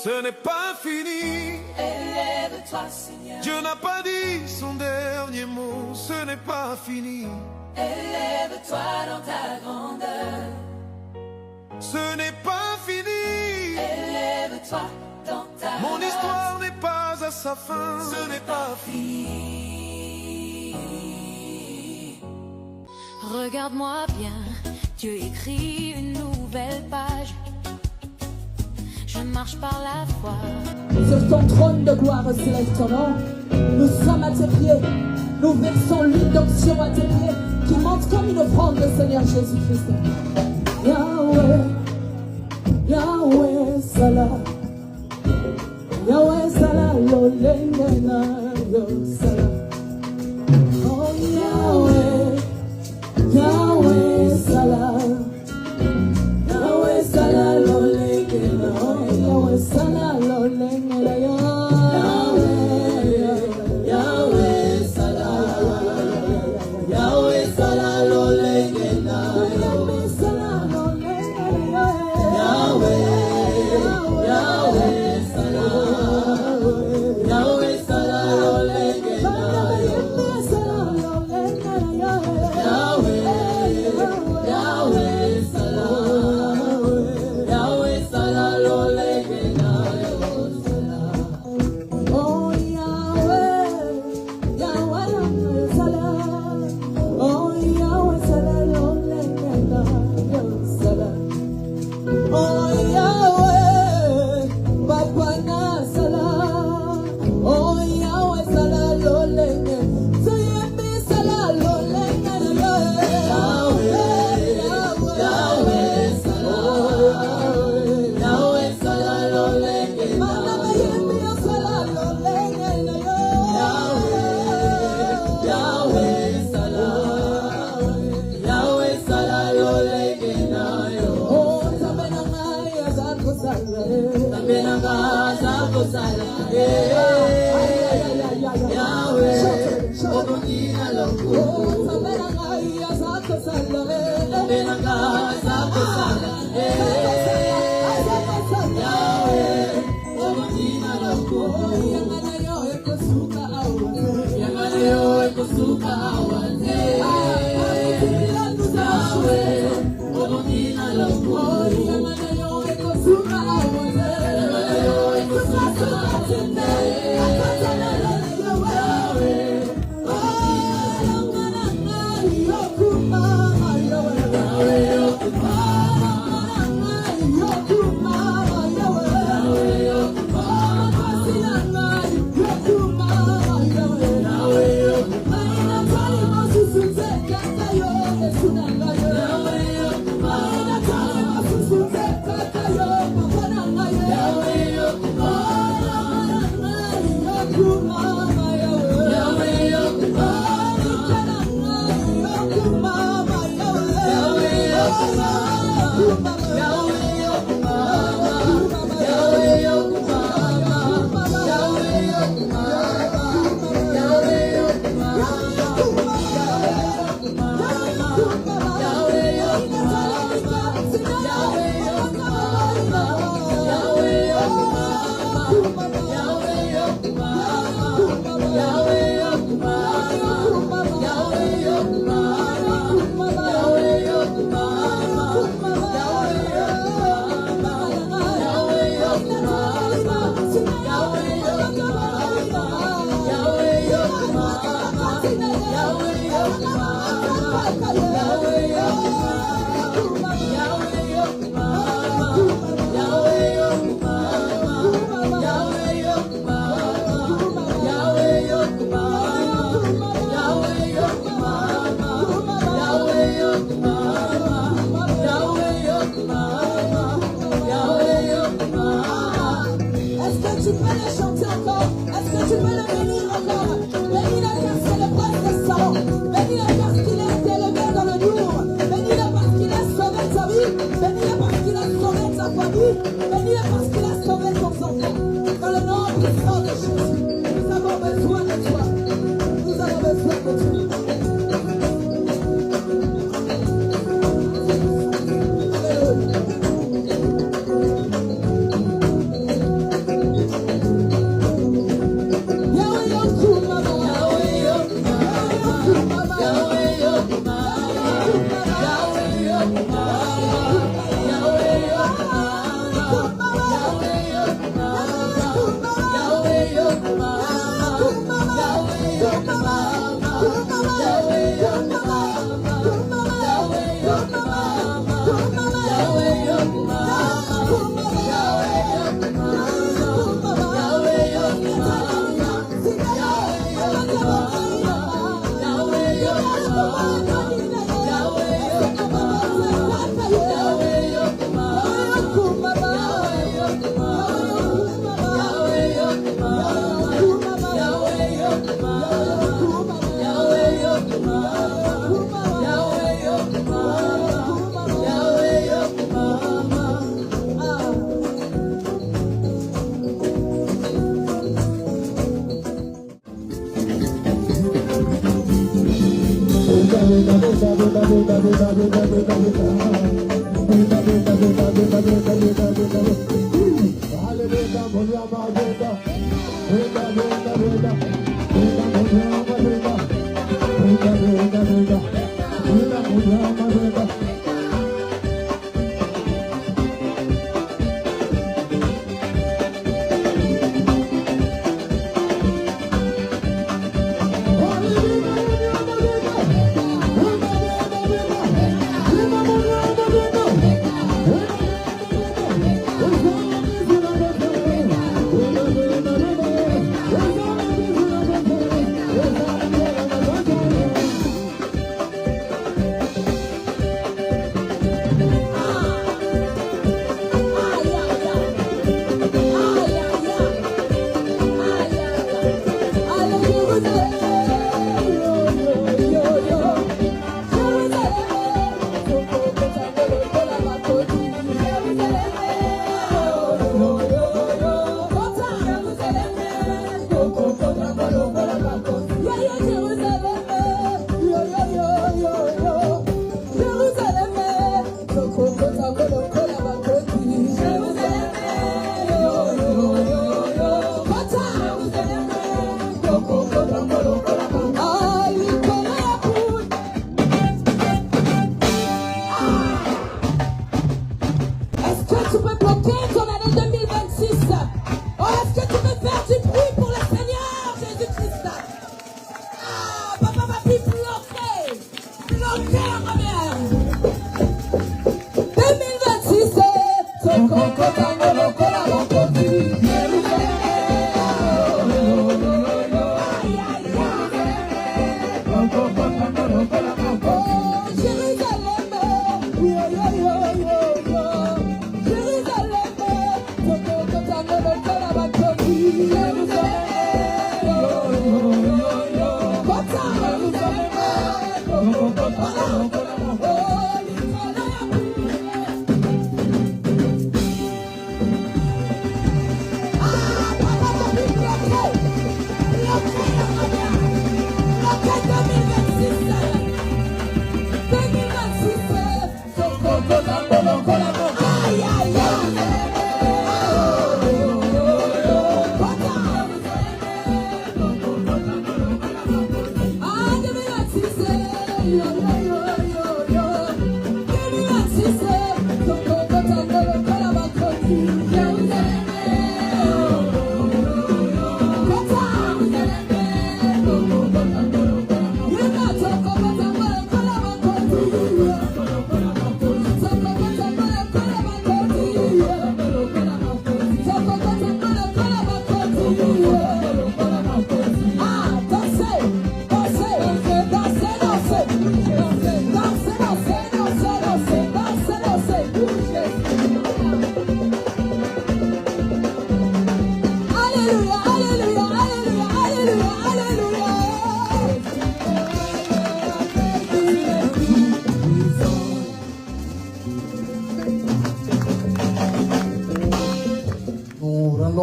Ce n'est pas fini. Élève-toi, Seigneur. Dieu n'a pas dit son dernier mot. Ce n'est pas fini. Élève-toi dans ta grandeur. Ce n'est pas fini. Élève-toi dans ta Mon histoire n'est pas à sa fin. Ce n'est pas fini. Regarde-moi bien, Dieu écrit une nouvelle page. Je marche par la foi. Sur ton trône de gloire se lève ton nom. Nous sommes à tes pieds. Nous versons l'huile d'onction à tes pieds qui monte comme une offrande, le Seigneur Jésus-Christ. Yahweh, Yahweh Salah, Yahweh Salah, Lolengena, Salah. Oh Yahweh, Yahweh Salah, Yahweh Salah, Lolengena, Yahweh Salah, Lolengena, Yahweh, Yahweh Salah, Yahweh Salah, Lolengena, Yahweh Salah, Lolengena, Yahweh, Yahweh Salah, Yahweh Salah, Lolengena, Yahweh Salah, Lolengena, Yahweh, Yahweh Salah, Yahweh Salah, Lolengena, oh Yahweh, Yahweh Salah, oh Yahweh Salah, Lolengena, Salah. Oh Yahweh, Baba Salah. Oh Yahweh Salah, Lolenge. Sayembe Salah, Lolenge. Yahweh, Yahweh Salah. Yahweh Salah, Lolenge. Mama Yembe Salah, Lolenge. Yahweh, Yahweh Salah. Yahweh Salah, Lolenge. Oh, Tabenanga Zako Salah. Tabenanga Zako Salah. Yahweh, Obonina Loko. Oh, Tabenanga Zako Salah. Tabenanga Zako Salah. Yahweh, Obonina Loko. Yangana yo ekosuka awate. Yangana yo ekosuka awate. Yahweh, Obonina Loko. Yangana yo ekosuka awate. Yangana yo ekosuka awate. Est-ce que tu peux le chanter encore? Est-ce que tu peux le bénir encore? Bénis-le car c'est le prince des salons. Bénis-le.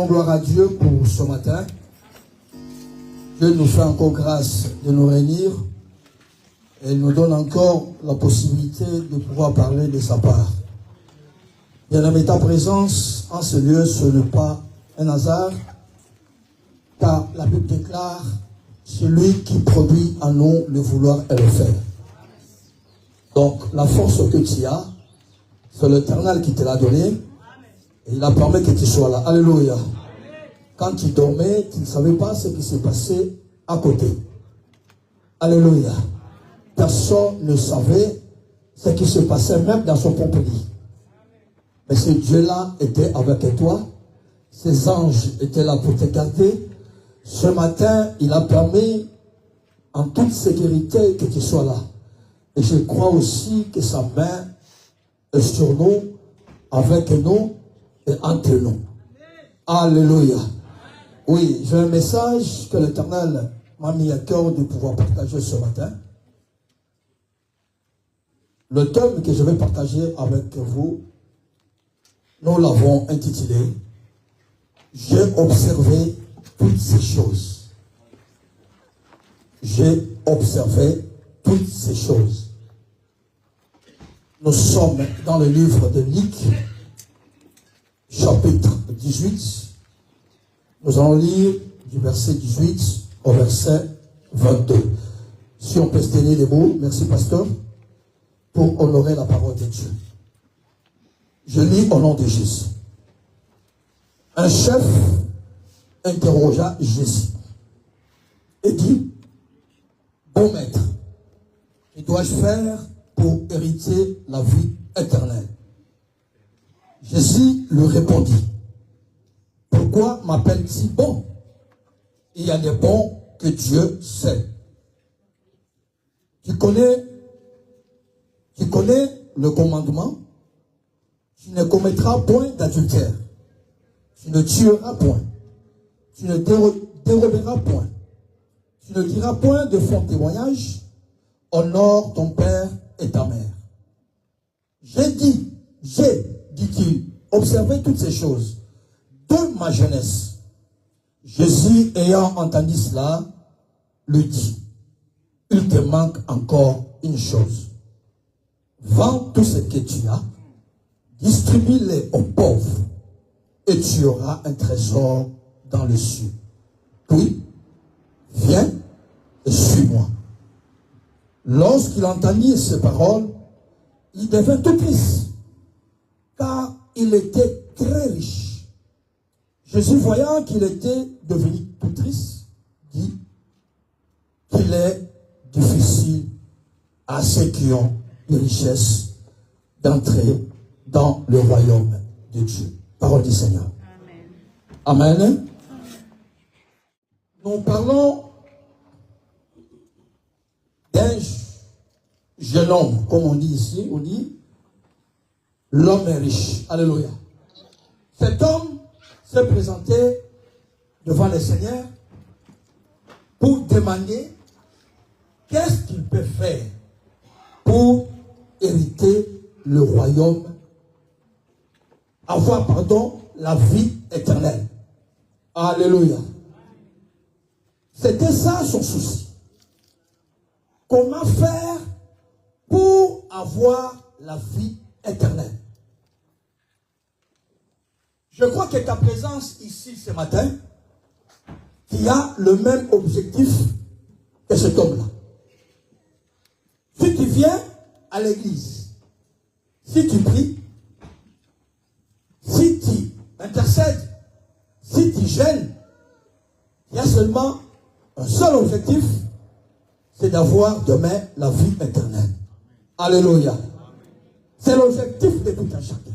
Gloire à Dieu pour ce matin. Dieu nous fait encore grâce de nous réunir et il nous donne encore la possibilité de pouvoir parler de sa part. Bien-aimé, ta présence en ce lieu, ce n'est pas un hasard, car la Bible déclare celui qui produit en nous le vouloir et le faire. Donc la force que tu as, c'est l'Éternel qui te l'a donnée. Et il a permis que tu sois là. Alléluia. Quand tu dormais, tu ne savais pas ce qui s'est passé à côté. Alléluia. Personne ne savait ce qui se passait même dans son propre lit. Mais ce Dieu-là était avec toi. Ses anges étaient là pour te garder. Ce matin, il a permis en toute sécurité que tu sois là. Et je crois aussi que sa main est sur nous, avec nous et entre nous. Alléluia. Oui, j'ai un message que l'Éternel m'a mis à cœur de pouvoir partager ce matin. Le thème que je vais partager avec vous, nous l'avons intitulé « J'ai observé toutes ces choses ». J'ai observé toutes ces choses. Nous sommes dans le livre de Luc, chapitre 18. Nous allons lire du verset 18 au verset 22. Si on peut se tenir les mots, merci pasteur, pour honorer la parole de Dieu. Je lis au nom de Jésus. Un chef interrogea Jésus et dit, bon maître, que dois-je faire pour hériter la vie éternelle? Jésus lui répondit, pourquoi m'appelles-tu bon? Il y a des bons que Dieu sait. Tu connais le commandement? Tu ne commettras point d'adultère. Tu ne tueras point. Tu ne déroberas point. Tu ne diras point de faux témoignage. Honore ton père et ta mère. J'ai, dit-il, observé toutes ces choses de ma jeunesse. Jésus, ayant entendu cela, lui dit, il te manque encore une chose. Vends tout ce que tu as, distribue-les aux pauvres, et tu auras un trésor dans les cieux. Puis, viens et suis-moi. Lorsqu'il entendit ces paroles, il devint tout triste, car il était très riche. Jésus, voyant qu'il était devenu tout triste, dit qu'il est difficile à ceux qui ont les richesses d'entrer dans le royaume de Dieu. Parole du Seigneur. Amen. Amen. Nous parlons d'un jeune homme, comme on dit ici, on dit l'homme est riche. Alléluia. Cet homme s'est présenté devant le Seigneur pour demander qu'est-ce qu'il peut faire pour hériter le royaume, avoir, la vie éternelle. Alléluia. C'était ça son souci. Comment faire pour avoir la vie éternelle? Je crois que ta présence ici ce matin, tu as le même objectif que cet homme-là. Si tu viens à l'église, si tu pries, si tu intercèdes, si tu gênes, il y a seulement un seul objectif, c'est d'avoir demain la vie éternelle. Alléluia. C'est l'objectif de tout un chacun.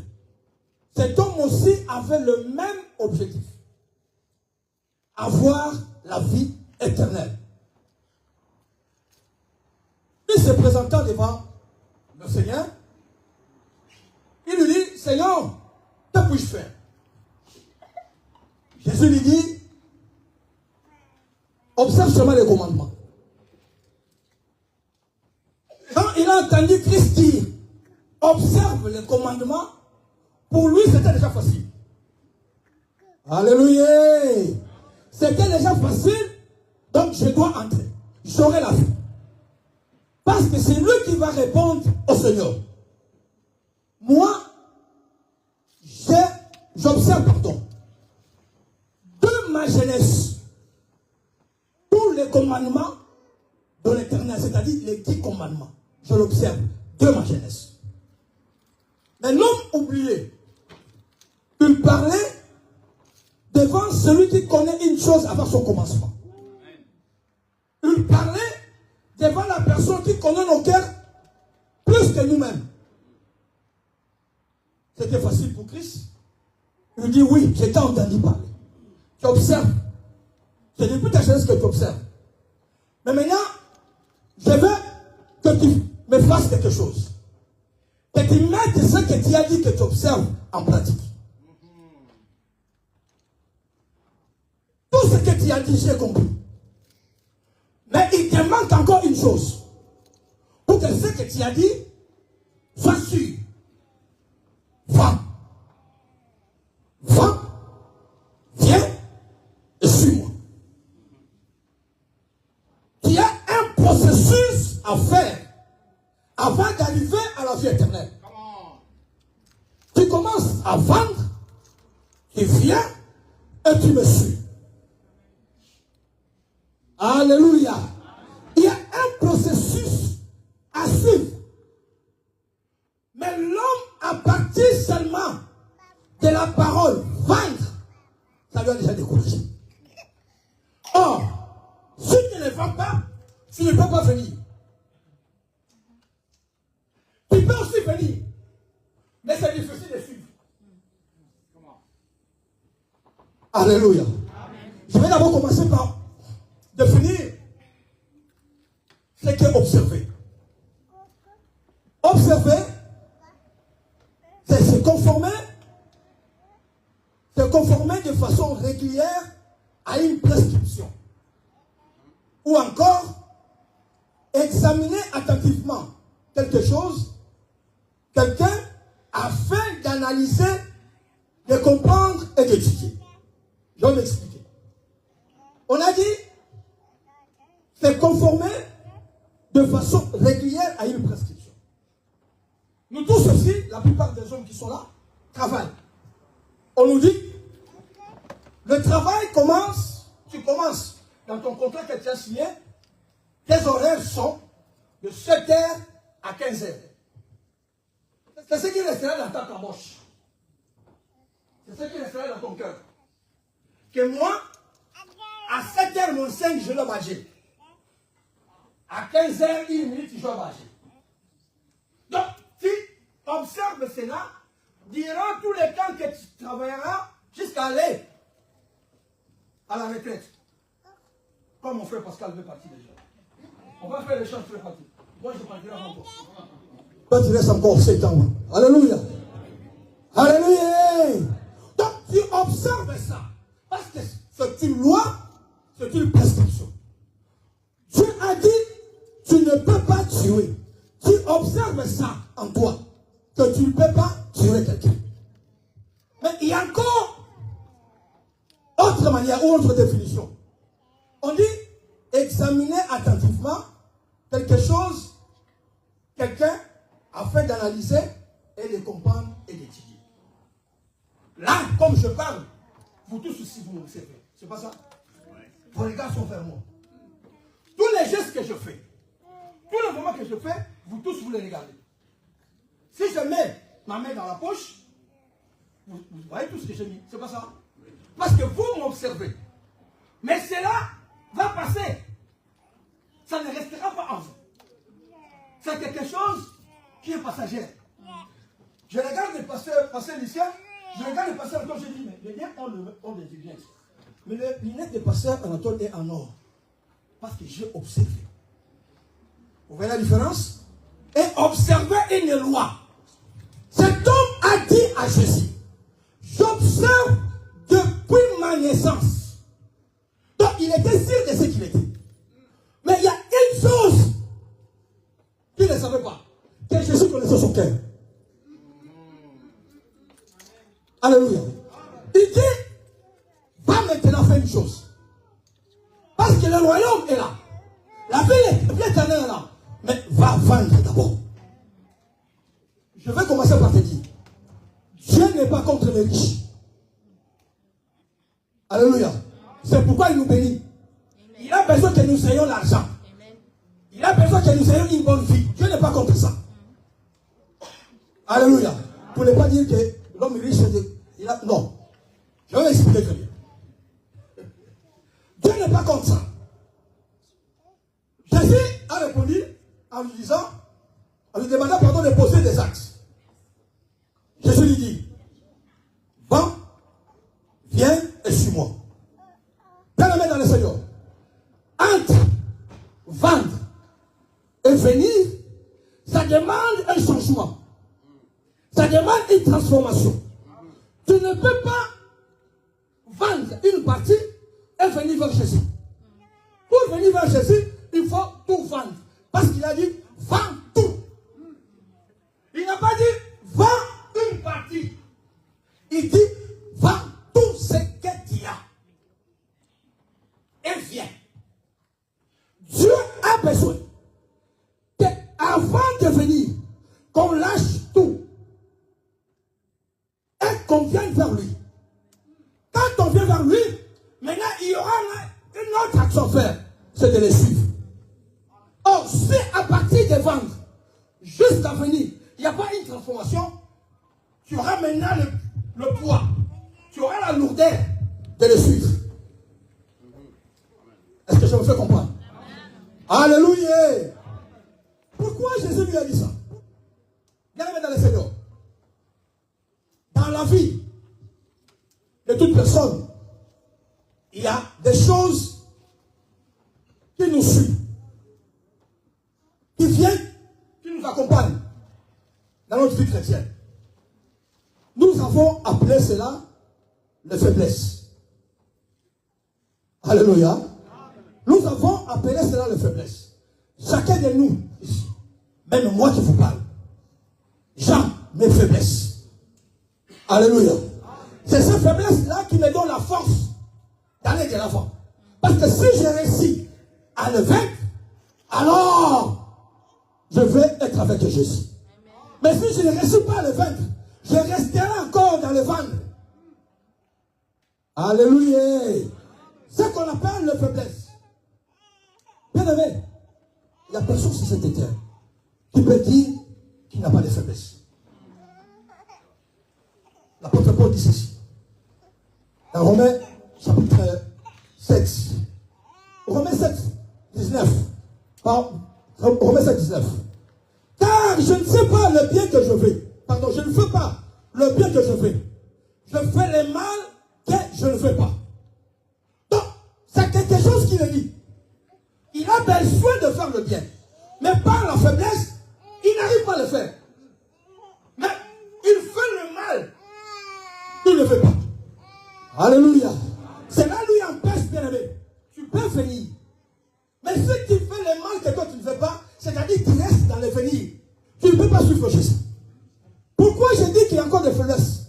Cet homme aussi avait le même objectif. Avoir la vie éternelle. Il se présentant devant le Seigneur, il lui dit, Seigneur, que puis-je faire? Jésus lui dit, observe seulement les commandements. Quand il a entendu Christ dire, observe les commandements, pour lui c'était déjà facile. Alléluia. C'était déjà facile, donc je dois entrer. J'aurai la vie. Parce que c'est lui qui va répondre au Seigneur. Moi, j'observe, de ma jeunesse, tous les commandements de l'Éternel, c'est-à-dire les 10 commandements. Je l'observe de ma jeunesse. Mais l'homme oublié, Il parlait devant celui qui connaît une chose avant son commencement. Il parlait devant la personne qui connaît nos cœurs plus que nous-mêmes. C'était facile pour Christ. Il dit oui, j'ai entendu parler. Tu observes. C'est depuis ta jeunesse que tu observes. Mais maintenant, je veux que tu me fasses quelque chose. Que tu mettes ce que tu as dit que tu observes en pratique. Tout ce que tu as dit, j'ai compris. Mais il te manque encore une chose. Pour que ce que tu as dit soit sûr. Va. Va. Viens et suis-moi. Il y a un processus à faire avant d'arriver à la vie éternelle. Tu commences à vendre, tu viens et tu me suis. Alléluia. Il y a un processus à suivre. Mais l'homme, à partir seulement de la parole vendre, ça lui a déjà découragé. Or, si tu ne vends pas, tu ne peux pas venir. Tu peux aussi venir, mais c'est difficile de suivre. Alléluia. Je vais d'abord commencer par définir ce qu'est observer. Observer, c'est se conformer de façon régulière à une prescription. Ou encore, examiner attentivement quelque chose, quelqu'un, afin d'analyser, de comprendre et d'étudier. Je vais m'expliquer. On a dit, c'est conformer de façon régulière à une prescription. Nous tous aussi, la plupart des hommes qui sont là, travaillent. On nous dit, le travail commence, tu commences dans ton contrat que tu as signé, tes horaires sont de 7h à 15h. C'est ce qui restera dans ta caboche. C'est ce qui restera dans ton cœur. Que moi, à 7h moins 5, je dois manger. À 15h, 1 minute, je dois manger. Donc, si tu observes cela, durant tous les temps que tu travailleras jusqu'à aller à la retraite. Comme mon frère Pascal veut partir déjà. On va faire les choses très partir. Moi, je partirai avant toi. Toi, tu restes encore 7 ans. Alléluia. Alléluia. Donc, tu observes ça. Parce que c'est une loi, c'est une prescription. Dieu a dit, tu ne peux pas tuer. Tu observes ça en toi. Que tu ne peux pas tuer quelqu'un. Mais il y a encore autre manière ou autre définition. On dit examiner attentivement quelque chose, quelqu'un, afin d'analyser et de comprendre et d'étudier. Là, comme je parle, vous tous aussi vous m'observez. C'est pas ça? Vos regards sont vers moi. Tous les gestes que je fais, tous les moments que je fais, vous tous vous les regardez. Si je mets ma main dans la poche, vous voyez tout ce que j'ai mis. C'est pas ça? Parce que vous m'observez. Mais cela va passer. Ça ne restera pas en vous. C'est quelque chose qui est passager. Je regarde le pasteur Lucien, je regarde le pasteur Anatole, je dis, mais les liens ont des lunettes. Mais les lunettes de pasteur Anatole est en or. Parce que j'ai observé. Vous voyez la différence? Et observer une loi. Cet homme a dit à Jésus, j'observe depuis ma naissance. Donc il était sûr de ce qu'il était. Mais il y a une chose qu'il ne savait pas. Que Jésus connaissait son cœur. Alléluia. Il dit, va maintenant faire une chose. Parce que le royaume est là. La vie éternelle est là. Mais va vendre d'abord. Je vais commencer par te dire, Dieu n'est pas contre les riches. Alléluia. C'est pourquoi il nous bénit. Il a besoin que nous ayons l'argent. Il a besoin que nous ayons une bonne vie. Dieu n'est pas contre ça. Alléluia. Pour ne pas dire que l'homme riche Non. Je vais expliquer très bien. Dieu n'est pas comme ça. Jésus a répondu en lui disant, en lui demandant pardon de poser des actes. Jésus lui dit, va, viens et suis-moi. Bien-aimé dans le Seigneur, entre vendre et venir, ça demande un changement. Ça demande une transformation. Tu ne peux pas vendre une partie et venir vers Jésus. Pour venir vers Jésus, il faut tout vendre. Parce qu'il a dit, vends tout. Il n'a pas dit, vends une partie. Il dit, vends tout ce que tu as. Et viens. Dieu a besoin qu'avant de venir, qu'on lâche tout et qu'on vienne vers lui. Quand on vient vers lui, maintenant il y aura une autre action à faire, c'est de les suivre. Or, si à partir de vendre, jusqu'à venir, il n'y a pas une transformation, tu auras maintenant le poids, tu auras la lourdeur de le suivre. Est-ce que je me fais comprendre? Alléluia! Pourquoi Jésus lui a dit ça? Bien-aimé dans le Seigneur, dans la vie de toute personne, il y a des choses qui nous suivent, qui viennent, qui nous accompagnent dans notre vie chrétienne. Nous avons appelé cela les faiblesses. Alléluia. Nous avons appelé cela les faiblesses. Chacun de nous, ici, même moi qui vous parle, j'ai mes faiblesses. Alléluia. C'est ces faiblesses-là qui me donnent la force d'aller de l'avant. Parce que si je réussis à le vaincre, alors je vais être avec Jésus. Mais si je ne réussis pas à le vaincre, je resterai encore dans le ventre. Alléluia. C'est ce qu'on appelle les faiblesses. Bien aimé, il n'y a personne sur cette terre qui peut dire qu'il n'a pas de faiblesse. L'apôtre Paul dit ceci. Dans Romains chapitre 7. Romains 7, 19. Romains 7, 19. Car je ne sais pas le bien que je fais. Pardon, je ne fais pas le bien que je fais. Je fais le mal que je ne fais pas. Donc, c'est quelque chose qu'il dit. Il a besoin de faire le bien. Mais par la faiblesse, il n'arrive pas à le faire. Mais il fait le mal. Il ne le fait pas. Alléluia. Cela lui empêche, bien aimé. Tu peux venir. Mais si tu fais le mal que toi tu ne fais pas, c'est-à-dire que tu restes dans le venir. Tu ne peux pas suivre Jésus. Pourquoi je dis qu'il y a encore des faiblesses?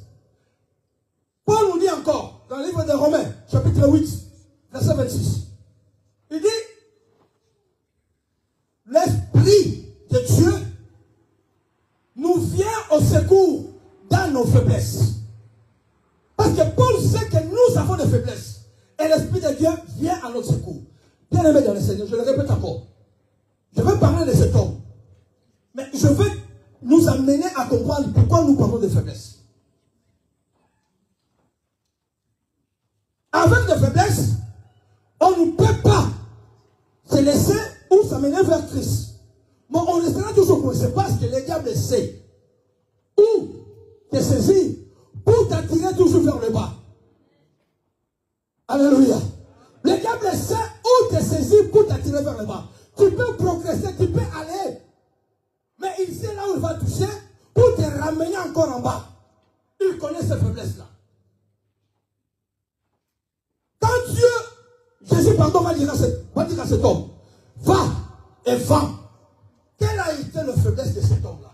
Paul nous dit encore, dans le livre de Romains, chapitre 8, verset 26. Il dit, l'Esprit de Dieu nous vient au secours dans nos faiblesses. Parce que Paul sait que nous avons des faiblesses. Et l'Esprit de Dieu vient à notre secours. Bien aimé dans le Seigneur, je le répète encore. Je veux parler de cet homme. Mais je veux nous amener à comprendre pourquoi nous parlons de faiblesses. Avec des faiblesses, on ne peut pas se laisser ou s'amener vers Christ. Mais on restera toujours coincé parce que le diable sait où te saisir pour t'attirer toujours vers le bas. Alléluia. Le diable sait où te saisir pour t'attirer vers le bas. Tu peux progresser, tu peux aller. Mais il sait là où il va toucher pour te ramener encore en bas. Il connaît ces faiblesses-là. Quand Dieu, Jésus, pardon, va dire à cet homme, va et vends. Quelle a été la faiblesse de cet homme-là?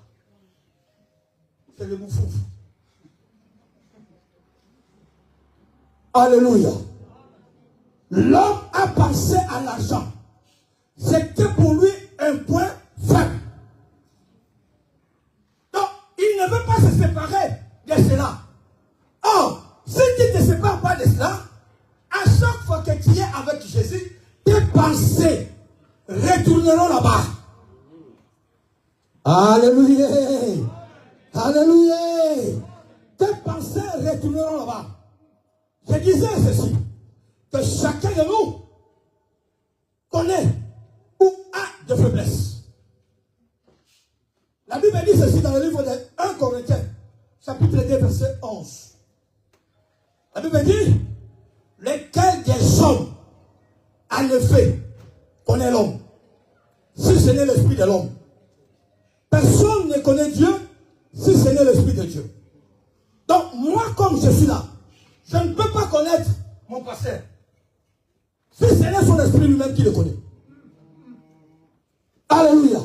C'est le moufou. Alléluia. L'homme a pensé à l'argent. C'était pour lui un point faible. Donc, il ne veut pas se séparer de cela. Or, si tu ne te sépares pas de cela, à chaque fois que tu es avec Jésus, tes pensées retourneront là-bas. Alléluia. Alléluia. tes pensées retourneront là-bas. Je disais ceci, que chacun de nous connaît ou a de faiblesses. La Bible dit ceci dans le livre de 1 Corinthiens, chapitre 2, verset 11. La Bible dit, lequel des hommes, en effet, connaît l'homme, si ce n'est l'esprit de l'homme. Personne ne connaît Dieu si ce n'est l'esprit de Dieu. Donc, moi, comme je suis là, je ne peux pas connaître mon pasteur. Si ce n'est son esprit lui-même qui le connaît. Alléluia.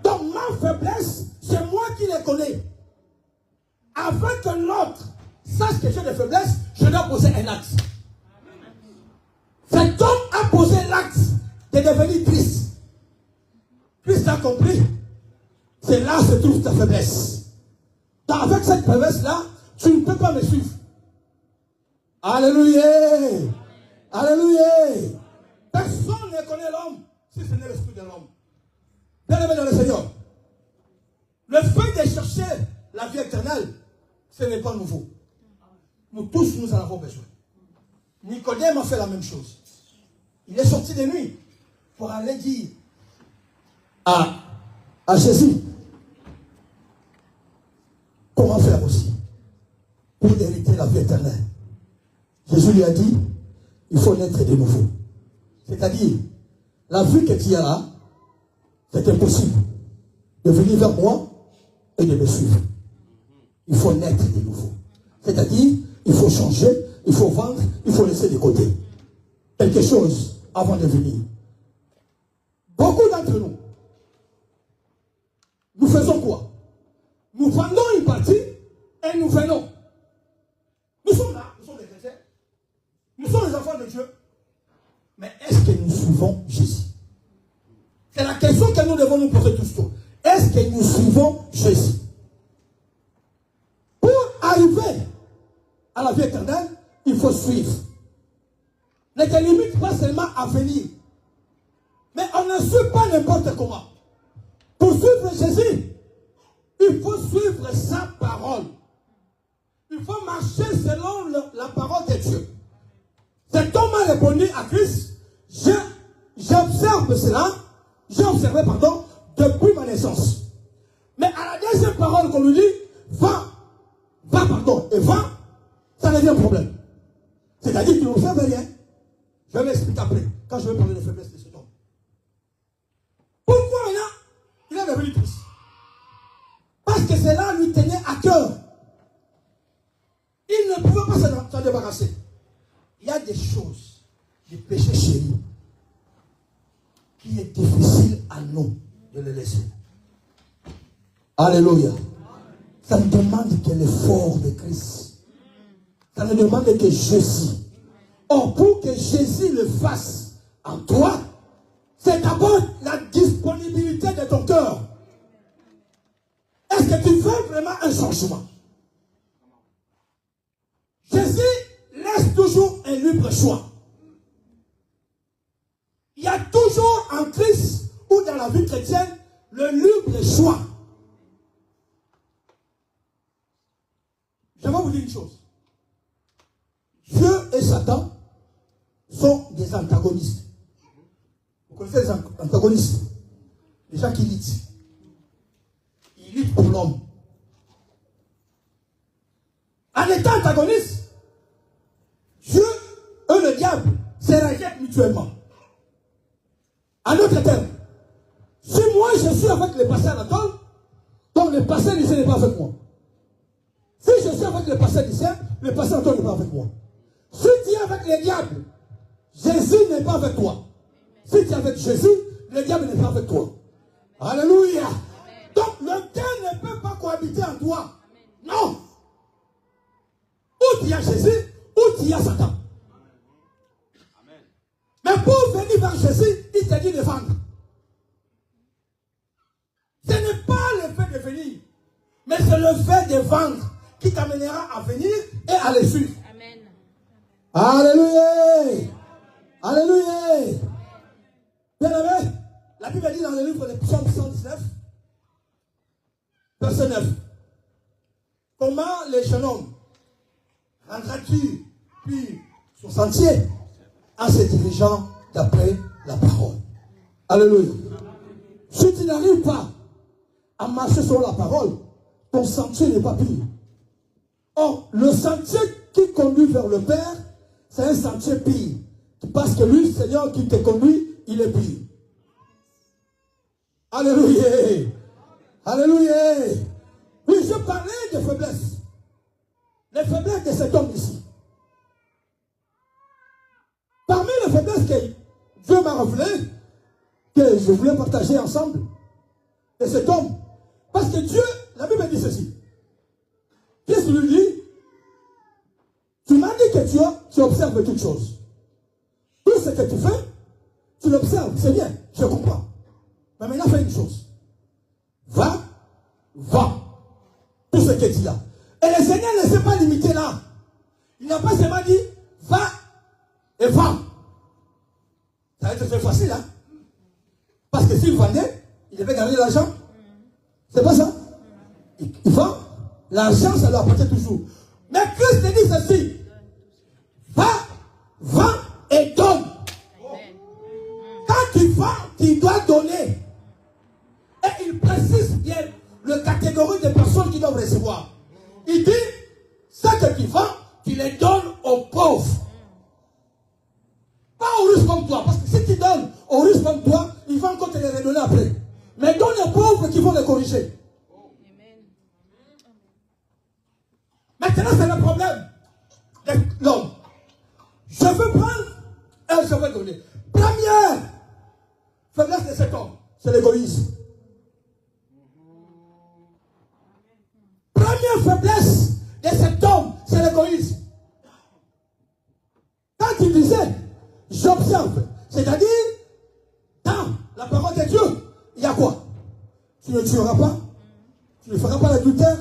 Donc, ma faiblesse, c'est moi qui les connais. Afin que l'autre sache que j'ai des faiblesses, je dois poser un acte. Cet homme a posé l'acte de devenir Christ. Christ a compris. C'est là que se trouve ta faiblesse. Donc, avec cette faiblesse-là, tu ne peux pas me suivre. Alléluia. Alléluia. Personne ne connaît l'homme si ce n'est l'esprit de l'homme. Bien-aimé dans le Seigneur, le fait de chercher la vie éternelle, ce n'est pas nouveau. Nous tous, nous en avons besoin. Nicodème a fait la même chose. Il est sorti de nuit pour aller dire à Jésus comment faire aussi pour hériter la vie éternelle. Jésus lui a dit, il faut naître de nouveau. C'est-à-dire, la vie que tu as là, c'est impossible de venir vers moi et de me suivre. Il faut naître de nouveau. C'est-à-dire, il faut changer, il faut vendre, il faut laisser de côté quelque chose avant de venir. Beaucoup d'entre nous, nous faisons quoi? Nous vendons une partie et nous venons. Nous sommes là, nous sommes des chrétiens. Nous sommes les enfants de Dieu. Mais est-ce que nous suivons Jésus? C'est la question que nous devons nous poser tous. Est-ce que nous suivons Jésus? Pour arriver à la vie éternelle, il faut suivre. Ne te limite pas seulement à venir. Mais on ne suit pas n'importe comment. Pour suivre Jésus, il faut suivre sa parole. Il faut marcher selon la parole de Dieu. Cet homme a répondu à Christ, j'observe cela, j'ai observé, depuis ma naissance. Mais à la deuxième parole qu'on lui dit, va, et va, ça devient un problème. C'est-à-dire qu'il n'observe rien. Je vais l'expliquer après, quand je vais parler des faiblesses de cet homme. Pourquoi il est devenu Christ? Parce que cela lui tenait à cœur. Il ne pouvait pas s'en débarrasser. Il y a des choses, des péchés chéris, qui est difficile à nous de les laisser. Alléluia. Ça ne demande que l'effort de Christ. Ça ne demande que Jésus. Or, pour que Jésus le fasse en toi, c'est d'abord la disponibilité de ton cœur. Est-ce que tu veux vraiment un changement? Jésus laisse toujours un libre choix. Il y a toujours en Christ ou dans la vie chrétienne le libre choix. Je vais vous dire une chose. Dieu et Satan sont des antagonistes. Vous connaissez les antagonistes? Les gens qui luttent. Ils luttent pour l'homme. En étant antagonistes, Dieu et le diable se rejettent mutuellement. En d'autres termes, si moi je suis avec le pasteur Anatole, donc le pasteur Lycée n'est pas avec moi. Si je suis avec le pasteur Lycée, le pasteur Anatole n'est pas avec moi. Si tu es avec le diable, Jésus n'est pas avec toi. Si tu es avec Jésus, le diable n'est pas avec toi. Alléluia. Donc le deux ne peut pas cohabiter en toi. Non. Ou tu as Jésus, ou tu as Satan. Mais pour venir vers Jésus, il te dit de vendre. Ce n'est pas le fait de venir, mais c'est le fait de vendre qui t'amènera à venir et à le suivre. Amen. Alléluia. Alléluia. Bien-aimé, la Bible dit dans le livre de Psaume 119, verset 9, comment les jeunes hommes prendras-tu puis son sentier en se dirigeant d'après la parole. Alléluia. Si tu n'arrives pas à marcher sur la parole, ton sentier n'est pas pur. Or, le sentier qui conduit vers le Père, c'est un sentier pur. Parce que lui, Seigneur, qui te conduit, il est pur. Alléluia. Alléluia. Oui, je parlais de faiblesses. Les faiblesses de cet homme ici. Parmi les faiblesses que Dieu m'a révélées, que je voulais partager ensemble, de cet homme. Parce que Dieu, la Bible dit ceci. Qu'est-ce qu'il lui dit? Tu m'as dit que tu observes toutes choses. Tout ce que tu fais, tu l'observes. C'est bien, je comprends. Mais maintenant, fais une chose. Va. Tout ce que tu as. Et le Seigneur ne s'est pas limité là. Il n'a pas seulement dit, va et va. Ça va être très facile, hein? Parce que s'il vendait, il devait gagner l'argent. C'est pas ça? Il vend, l'argent, ça lui appartient toujours. Mais Christ dit ceci. Va et donne. Quand tu vas, tu dois donner. Et il précise bien le catégorie de personnes qui doivent recevoir. Il dit, ce que tu vends, tu les donnes aux pauvres. Pas aux riches comme toi. Parce que si tu donnes aux riches comme toi, ils vont encore te les redonner après. Mais donne aux pauvres qui vont les corriger. Maintenant, c'est le problème de l'homme. Je veux prendre et je veux donner. Première faiblesse de cet homme, c'est l'égoïsme. Première faiblesse de cet homme, c'est l'égoïsme. Quand il disait, j'observe, c'est-à-dire, dans la parole de Dieu, il y a quoi? Tu ne tueras pas, tu ne feras pas l'adultère,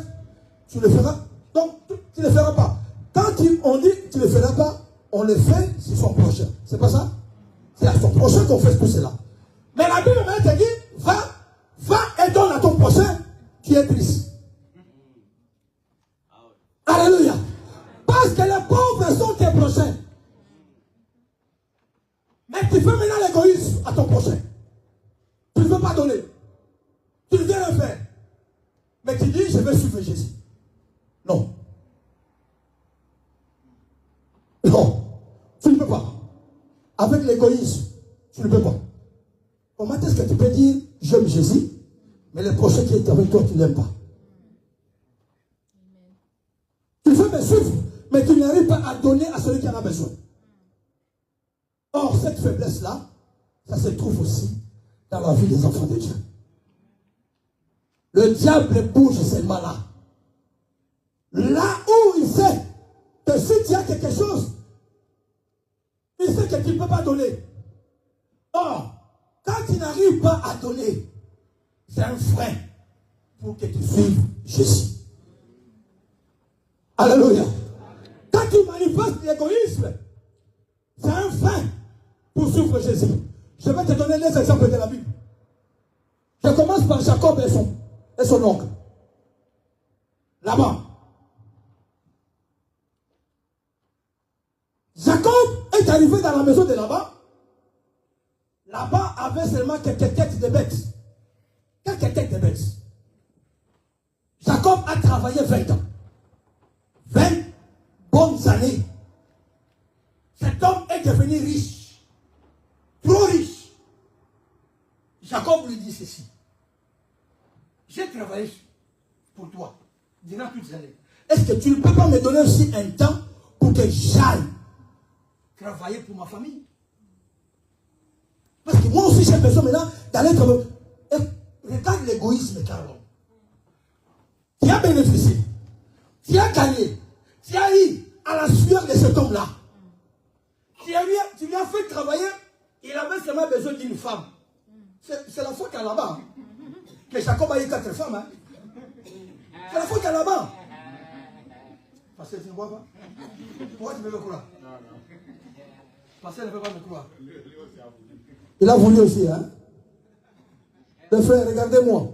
tu ne feras, donc tu ne feras pas. Quand on dit tu ne feras pas, on le fait sur son prochain. C'est pas ça? C'est à son prochain qu'on fait tout cela. Mais la Bible te dit, va et donne à ton prochain qui est triste. Alléluia. Parce que les pauvres sont tes prochains. Mais tu fais maintenant l'égoïsme à ton prochain. Tu ne veux pas donner. Tu ne viens le faire. Mais tu dis, je vais suivre Jésus. Non. Non. Tu ne peux pas. Avec l'égoïsme, tu ne peux pas. Comment est-ce que tu peux dire, j'aime Jésus, mais le prochain qui est avec toi, tu ne l'aimes pas? Tu veux me suivre, mais tu n'arrives pas à donner à celui qui en a besoin. Or, cette faiblesse-là, ça se trouve aussi dans la vie des enfants de Dieu. Le diable bouge seulement là. Là où il sait que si tu as quelque chose, il sait que tu ne peux pas donner. Or, quand tu n'arrives pas à donner, c'est un frein pour que tu suives Jésus. Alléluia. Quand tu manifestes l'égoïsme, c'est un frein pour suivre Jésus. Je vais te donner des exemples de la Bible. Je commence par Jacob et son oncle. Là-bas. Jacob est arrivé dans la maison de Laban. Laban avait seulement quelques têtes de bêtes. Quelques têtes de bêtes. Jacob a travaillé 20 ans. 20 bonnes années. Cet homme est devenu riche. Trop riche. Jacob lui dit ceci. J'ai travaillé pour toi durant toutes ces années. Est-ce que tu ne peux pas me donner aussi un temps pour que j'aille travailler pour ma famille? Parce que moi aussi j'ai besoin maintenant d'aller travailler. Regarde l'égoïsme, Carlo. Tu as bénéficié. Tu as gagné. Tu as eu à la sueur de cet homme-là. Tu lui as fait travailler. Il avait seulement besoin d'une femme. C'est la faute à là-bas. Que Jacob a eu 4 femmes. Hein. C'est la faute à là-bas. Parce que tu ne vois pas. Pourquoi tu veux me croire? Parce qu'elle ne veut pas me croire. Il a voulu aussi, hein. Les frères, regardez-moi.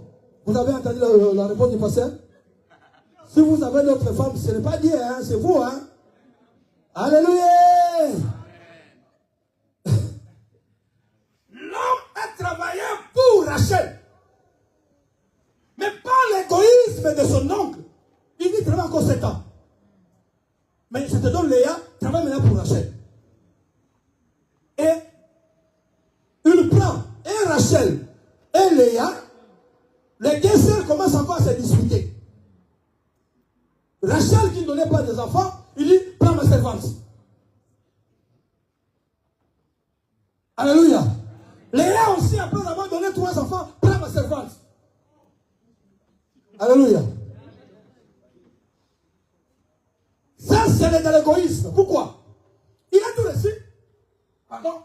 Vous avez entendu la réponse du pasteur? Si vous avez notre femme, ce n'est pas Dieu, hein, c'est vous, hein. Alléluia. L'homme a travaillé pour Rachel. Mais pas l'égoïsme de son oncle. Il dit travaille encore 7 ans. Mais je te donne Léa, travaille maintenant pour Rachel. Et il prend et Rachel et Léa, les deux sœurs commencent encore à se disputer. Rachel qui ne donnait pas des enfants, il dit prends ma servante. Alléluia. Léa aussi, après avoir donné 3 enfants, prends ma servante. Alléluia. Ça, c'est de l'égoïsme. Pourquoi? Il a tout reçu. Pardon.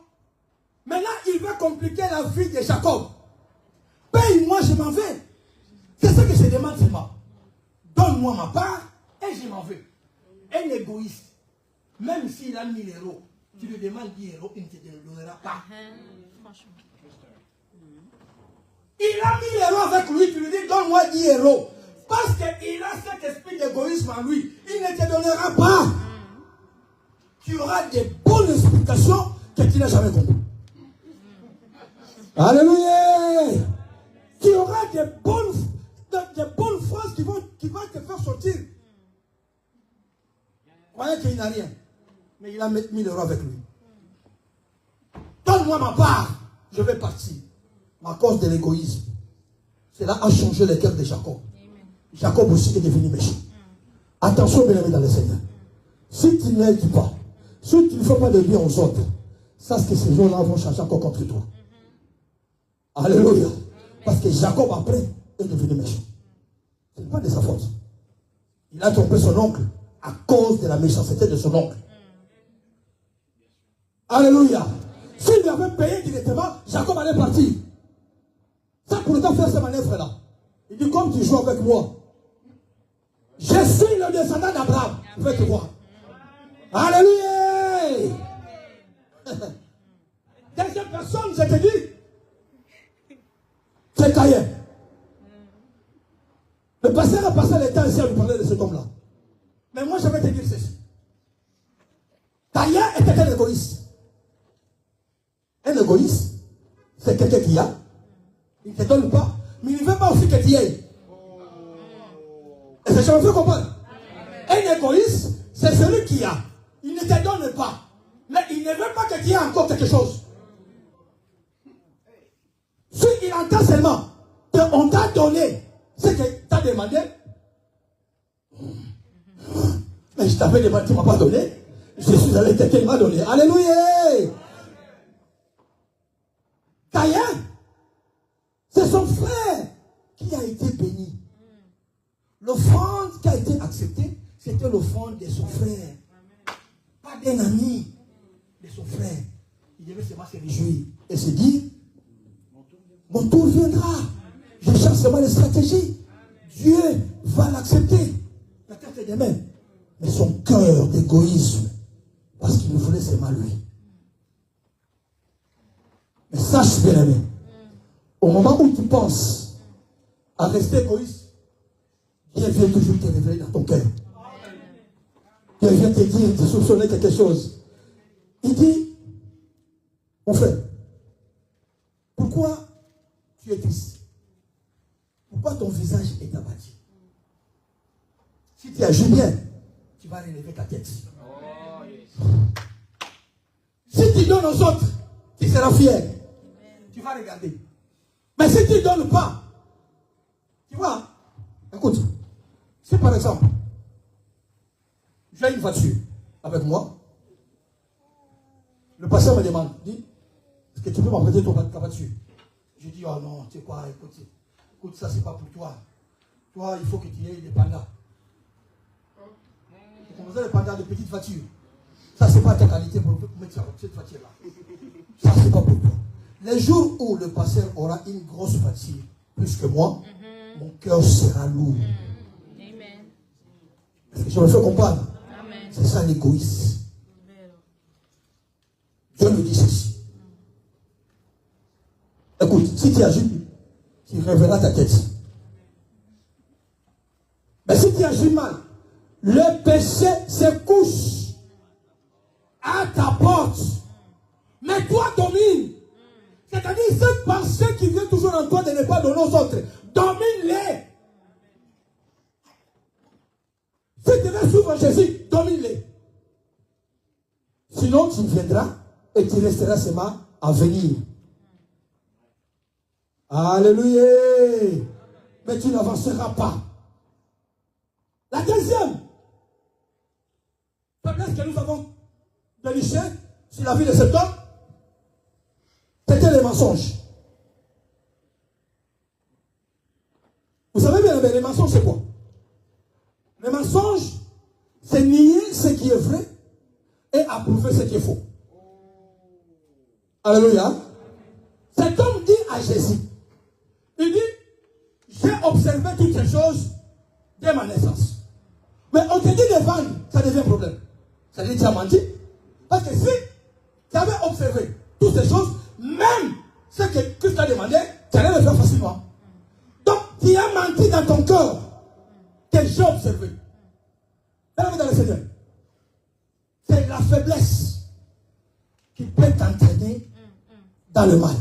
Maintenant, il veut compliquer la vie de Jacob. Paye-moi, je m'en vais. C'est ce que je demande seulement. Donne-moi ma part et je m'en vais. Un égoïste, même s'il a 1000 euros, tu lui demandes 10 euros, il ne te donnera pas. Il a 1000 euros avec lui, tu lui dis donne-moi 10 euros. Parce qu'il a cet esprit d'égoïsme en lui, il ne te donnera pas. Tu auras des bonnes explications que tu n'as jamais compris. Alléluia. Tu auras des bonnes phrases qui vont te faire sortir. Croyez qu'il n'a rien. Mais il a 1000 euros avec lui. Donne-moi ma part. Je vais partir. À cause de l'égoïsme. Cela a changé le cœur de Jacob. Jacob aussi est devenu méchant. Attention, bien aimé dans le Seigneur. Si tu n'aides pas, si tu ne fais pas de bien aux autres, sache que ces gens-là vont changer encore contre toi. Alléluia. Parce que Jacob après est devenu méchant. Ce n'est pas de sa faute. Il a trompé son oncle à cause de la méchanceté de son oncle. Alléluia. S'il lui avait payé directement, Jacob allait partir. Ça pour autant faire ces manœuvres-là. Il dit comme tu joues avec moi, je suis le descendant d'Abraham. Je vais te voir. Alléluia. Deuxième personne, je te dis, c'est Caïn. Le pasteur a passé le temps ici à nous parler de cet homme-là. Mais moi, je vais te dire ceci. Caïn était un égoïste. Un égoïste, c'est quelqu'un qui a. Il ne te donne pas, mais il ne veut pas aussi que tu y aies. Et ça, je me fais comprendre. Un égoïste, c'est celui qui a. Il ne te donne pas. Mais il ne veut pas que tu aies encore quelque chose. Si il entend seulement qu'on t'a donné ce que tu as demandé, mais je t'avais demandé, tu ne m'as pas donné. Je suis allé quelqu'un qui m'a donné. Alléluia. Caïn, c'est son frère qui a été béni. L'offrande qui a été acceptée, c'était l'offrande de son frère. Pas d'un ami, de son frère. Il devait seulement se réjouir et se dire, mon tour viendra. Je cherche seulement les stratégies. Dieu va l'accepter. La tête est de même. Mais son cœur d'égoïsme, parce qu'il ne voulait seulement lui. Mais sache bien aimé, au moment où tu penses à rester égoïste, Dieu vient toujours te révéler dans ton cœur. Dieu vient te dire, te soupçonner quelque chose. Il dit, mon frère, pourquoi tu es triste? Pourquoi ton visage est abattu? Si tu agis bien, tu vas relever ta tête. Si tu donnes aux autres, tu seras fier. Tu vas regarder. Mais si tu ne donnes pas, tu vois, écoute, si par exemple, j'ai une voiture avec moi, le pasteur me demande, dit, est-ce que tu peux m'emprunter ta voiture? Je dis, oh non, tu sais quoi, écoute, ça c'est pas pour toi. Toi, il faut que tu aies des pandas. Tu commences les pandas de petites voitures. Ça c'est pas ta qualité pour mettre cette voiture-là. Ça c'est pas pour toi. Les jours où le pasteur aura une grosse voiture, plus que moi, mon cœur sera lourd. Est-ce que je me fais comprendre? C'est ça l'égoïsme. Dieu nous dit ceci. Écoute, si tu agis, tu relèveras ta tête. Mais si tu agis mal, le péché se couche porte. Mais toi domine. C'est-à-dire cette pensée qui vient toujours en toi de ne pas donner aux autres. Domine-les. Si tu veux suivre Jésus, domine-les. Sinon, tu viendras et tu resteras seulement à venir. Alléluia. Mais tu n'avanceras pas. La deuxième faiblesse que nous avons dénichée sur la vie de cet homme, c'était les mensonges. Vous savez bien, les mensonges, c'est quoi? Les mensonges, c'est nier ce qui est vrai et approuver ce qui est faux. Alléluia. Cet homme dit à Jésus, il dit, j'ai observé toutes ces choses dès ma naissance. Mais on te dit de vendre, ça devient un problème. Ça veut dire que tu as menti. Parce que si tu avais observé toutes ces choses, même ce que Christ t'a demandé, tu allais le faire facilement. Donc, tu as menti dans ton cœur que j'ai observé. Mesdames dans le Seigneur, c'est la faiblesse qui peut t'entraîner dans le mal.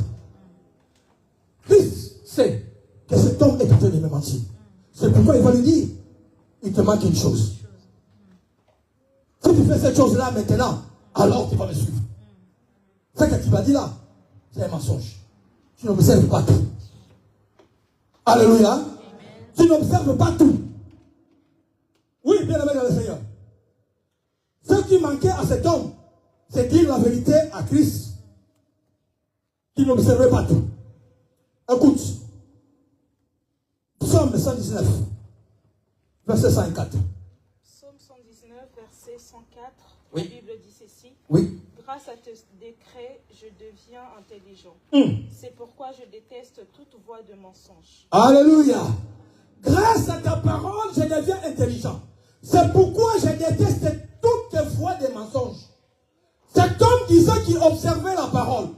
Christ sait que cet homme est en train de me mentir. C'est pourquoi il va lui dire, il te manque une chose. Si tu fais cette chose-là maintenant, alors tu vas me suivre. Ce que tu m'as dit là, c'est un mensonge. Tu n'observes pas tout. Alléluia. Tu n'observes pas tout. Oui, bien aimé dans le Seigneur. Ce qui manquait à cet homme, c'est dire la vérité à Christ. Qui n'observait pas tout. Écoute. Psaume 119, verset 104. Psaume 119, verset 104. Oui. La Bible dit ceci. Oui. Grâce à tes décrets, je deviens intelligent. C'est pourquoi je déteste toute voie de mensonge. Alléluia. Grâce à ta parole, je deviens intelligent. C'est pourquoi je déteste toutes voies de mensonges. Cet homme disait qu'il observait la parole.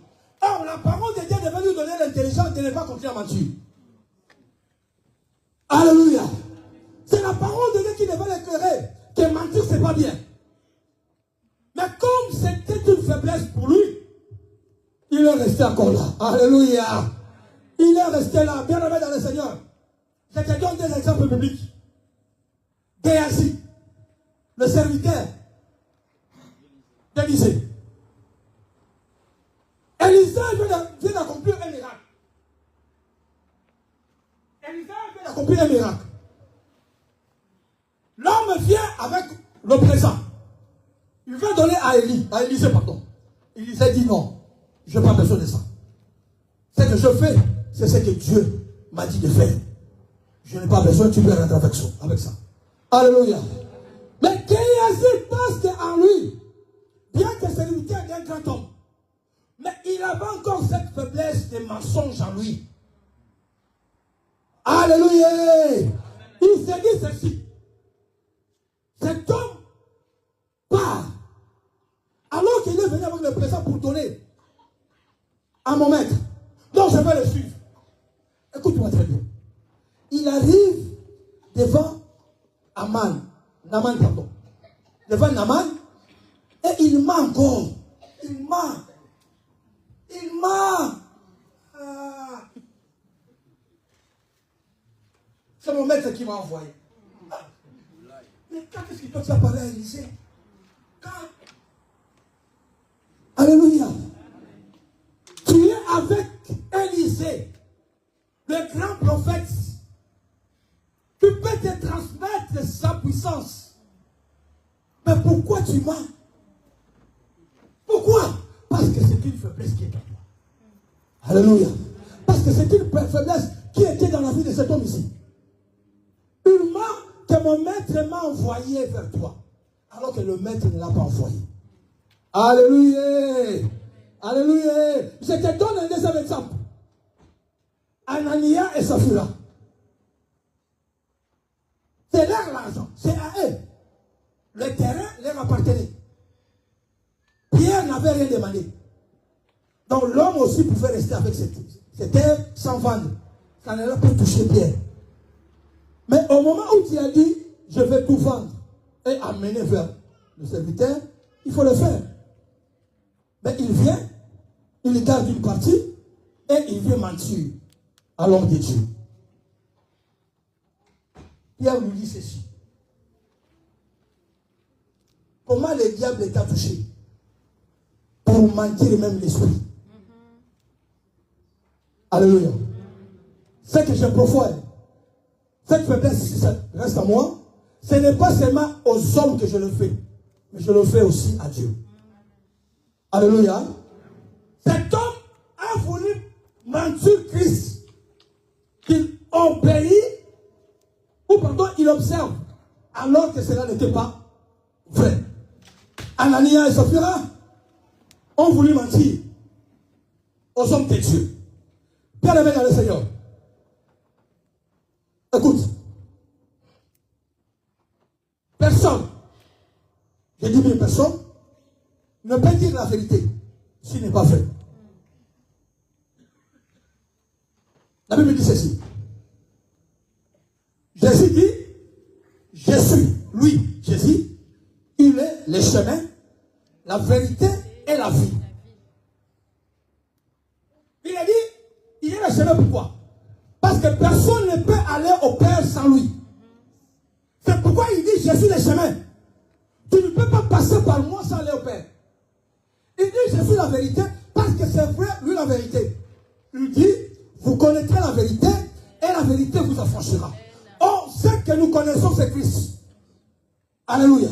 Or, la parole de Dieu devait lui donner l'intelligence de ne pas continuer à mentir. Alléluia. C'est la parole de Dieu qui devait l'éclairer. Que mentir, c'est pas bien. Mais comme c'était une faiblesse pour lui, il est resté encore là. Alléluia. Il est resté là, bien aimé dans le Seigneur. Je te donne des exemples bibliques. Géasi, le serviteur d'Élisée. Élisée vient d'accomplir un miracle. Élisée vient d'accomplir un miracle. L'homme vient avec le présent. Il veut donner à Élisée, pardon. Élisée dit non, je n'ai pas besoin de ça. Ce que je fais, c'est ce que Dieu m'a dit de faire. Je n'ai pas besoin, tu peux rentrer avec ça. Alléluia. Mais Géasi passe en lui, bien que c'est lui qui est un grand homme. Mais il avait encore cette faiblesse de mensonge en lui. Alléluia. Il s'est dit ceci. Cet homme part. Alors qu'il est venu avec le présent pour donner à mon maître. Donc je vais le suivre. Écoute-moi très bien. Il arrive devant Naman, pardon. Devant Naman. Et il ment encore. Il ment. C'est mon maître qui m'a envoyé. Mais quand est-ce qu'il doit faire parler à Élisée? Alléluia. Tu es avec Élisée, le grand prophète, qui peut te transmettre sa puissance. Mais pourquoi tu mens? Pourquoi? Parce que c'est une faiblesse qui est en toi. Alléluia. Parce que c'est une faiblesse qui était dans la vie de cet homme ici. Il ment que mon maître m'a envoyé vers toi, alors que le maître ne l'a pas envoyé. Alléluia. Alléluia. Je te donne un deuxième exemple. Anania et Saphira. C'est leur l'argent. C'est à eux. Le terrain leur appartenait. Pierre n'avait rien demandé. Donc l'homme aussi pouvait rester avec cette terre sans vendre. Ça ne l'a pas touché Pierre. Mais au moment où tu as dit, je vais tout vendre et amener vers le serviteur, il faut le faire. Mais il vient, il garde une partie et il vient mentir à l'homme de Dieu. Pierre lui dit ceci. Comment le diable t'a touché pour mentir même l'esprit? Alléluia. C'est que j'ai profond. Cette faiblesse, si ça reste à moi, ce n'est pas seulement aux hommes que je le fais, mais je le fais aussi à Dieu. Alléluia. Cet homme a voulu mentir Christ, qu'il obéit, ou pardon, il observe, alors que cela n'était pas vrai. Anania et Saphira ont voulu mentir aux hommes de Dieu. Bien aimé dans le Seigneur. Écoute. Personne, je dis bien personne, ne peut dire la vérité s'il n'est pas vrai. La Bible dit ceci. Jésus dit, je suis, lui, Jésus, il est le chemin, la vérité et la vie. Il a dit, il est le chemin, pourquoi? Parce que personne ne peut aller au Père sans lui. C'est pourquoi il dit, je suis le chemin. Tu ne peux pas passer par moi sans aller au Père. Il dit, je suis la vérité, parce que c'est vrai, lui la vérité. Il dit, vous connaîtrez la vérité, et la vérité vous affranchira. Or, ce que nous connaissons, c'est Christ. Alléluia.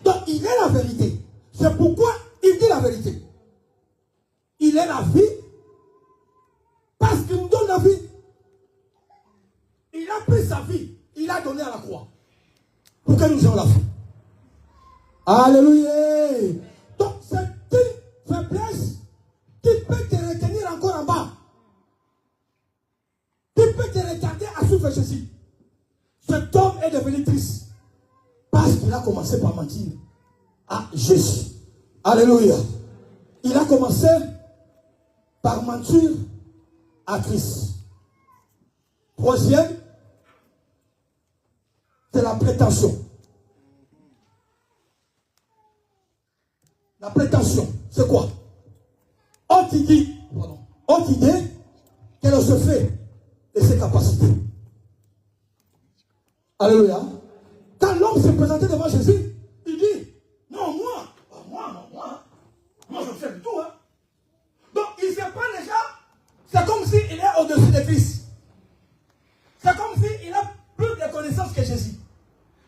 Donc, il est la vérité. C'est pourquoi il dit la vérité. Il est la vie, parce qu'il nous donne la vie. Il a pris sa vie, il a donné à la croix. Pour que nous ayons la vie. Alléluia. Donc, c'est une faiblesse qui peut te retenir encore en bas. Qui peut te retarder à suivre Jésus. Cet homme est devenu triste. Parce qu'il a commencé par mentir à Jésus. Alléluia. Il a commencé par mentir à Christ. Troisième, c'est la prétention. La prétention, c'est quoi? On dit qu'elle se fait de ses capacités. Alléluia. Quand l'homme s'est présenté devant Jésus, il dit, non, moi je fais du tout. Hein. Donc il ne sait pas déjà, c'est comme s'il est au-dessus de Christ. C'est comme s'il a plus de connaissances que Jésus.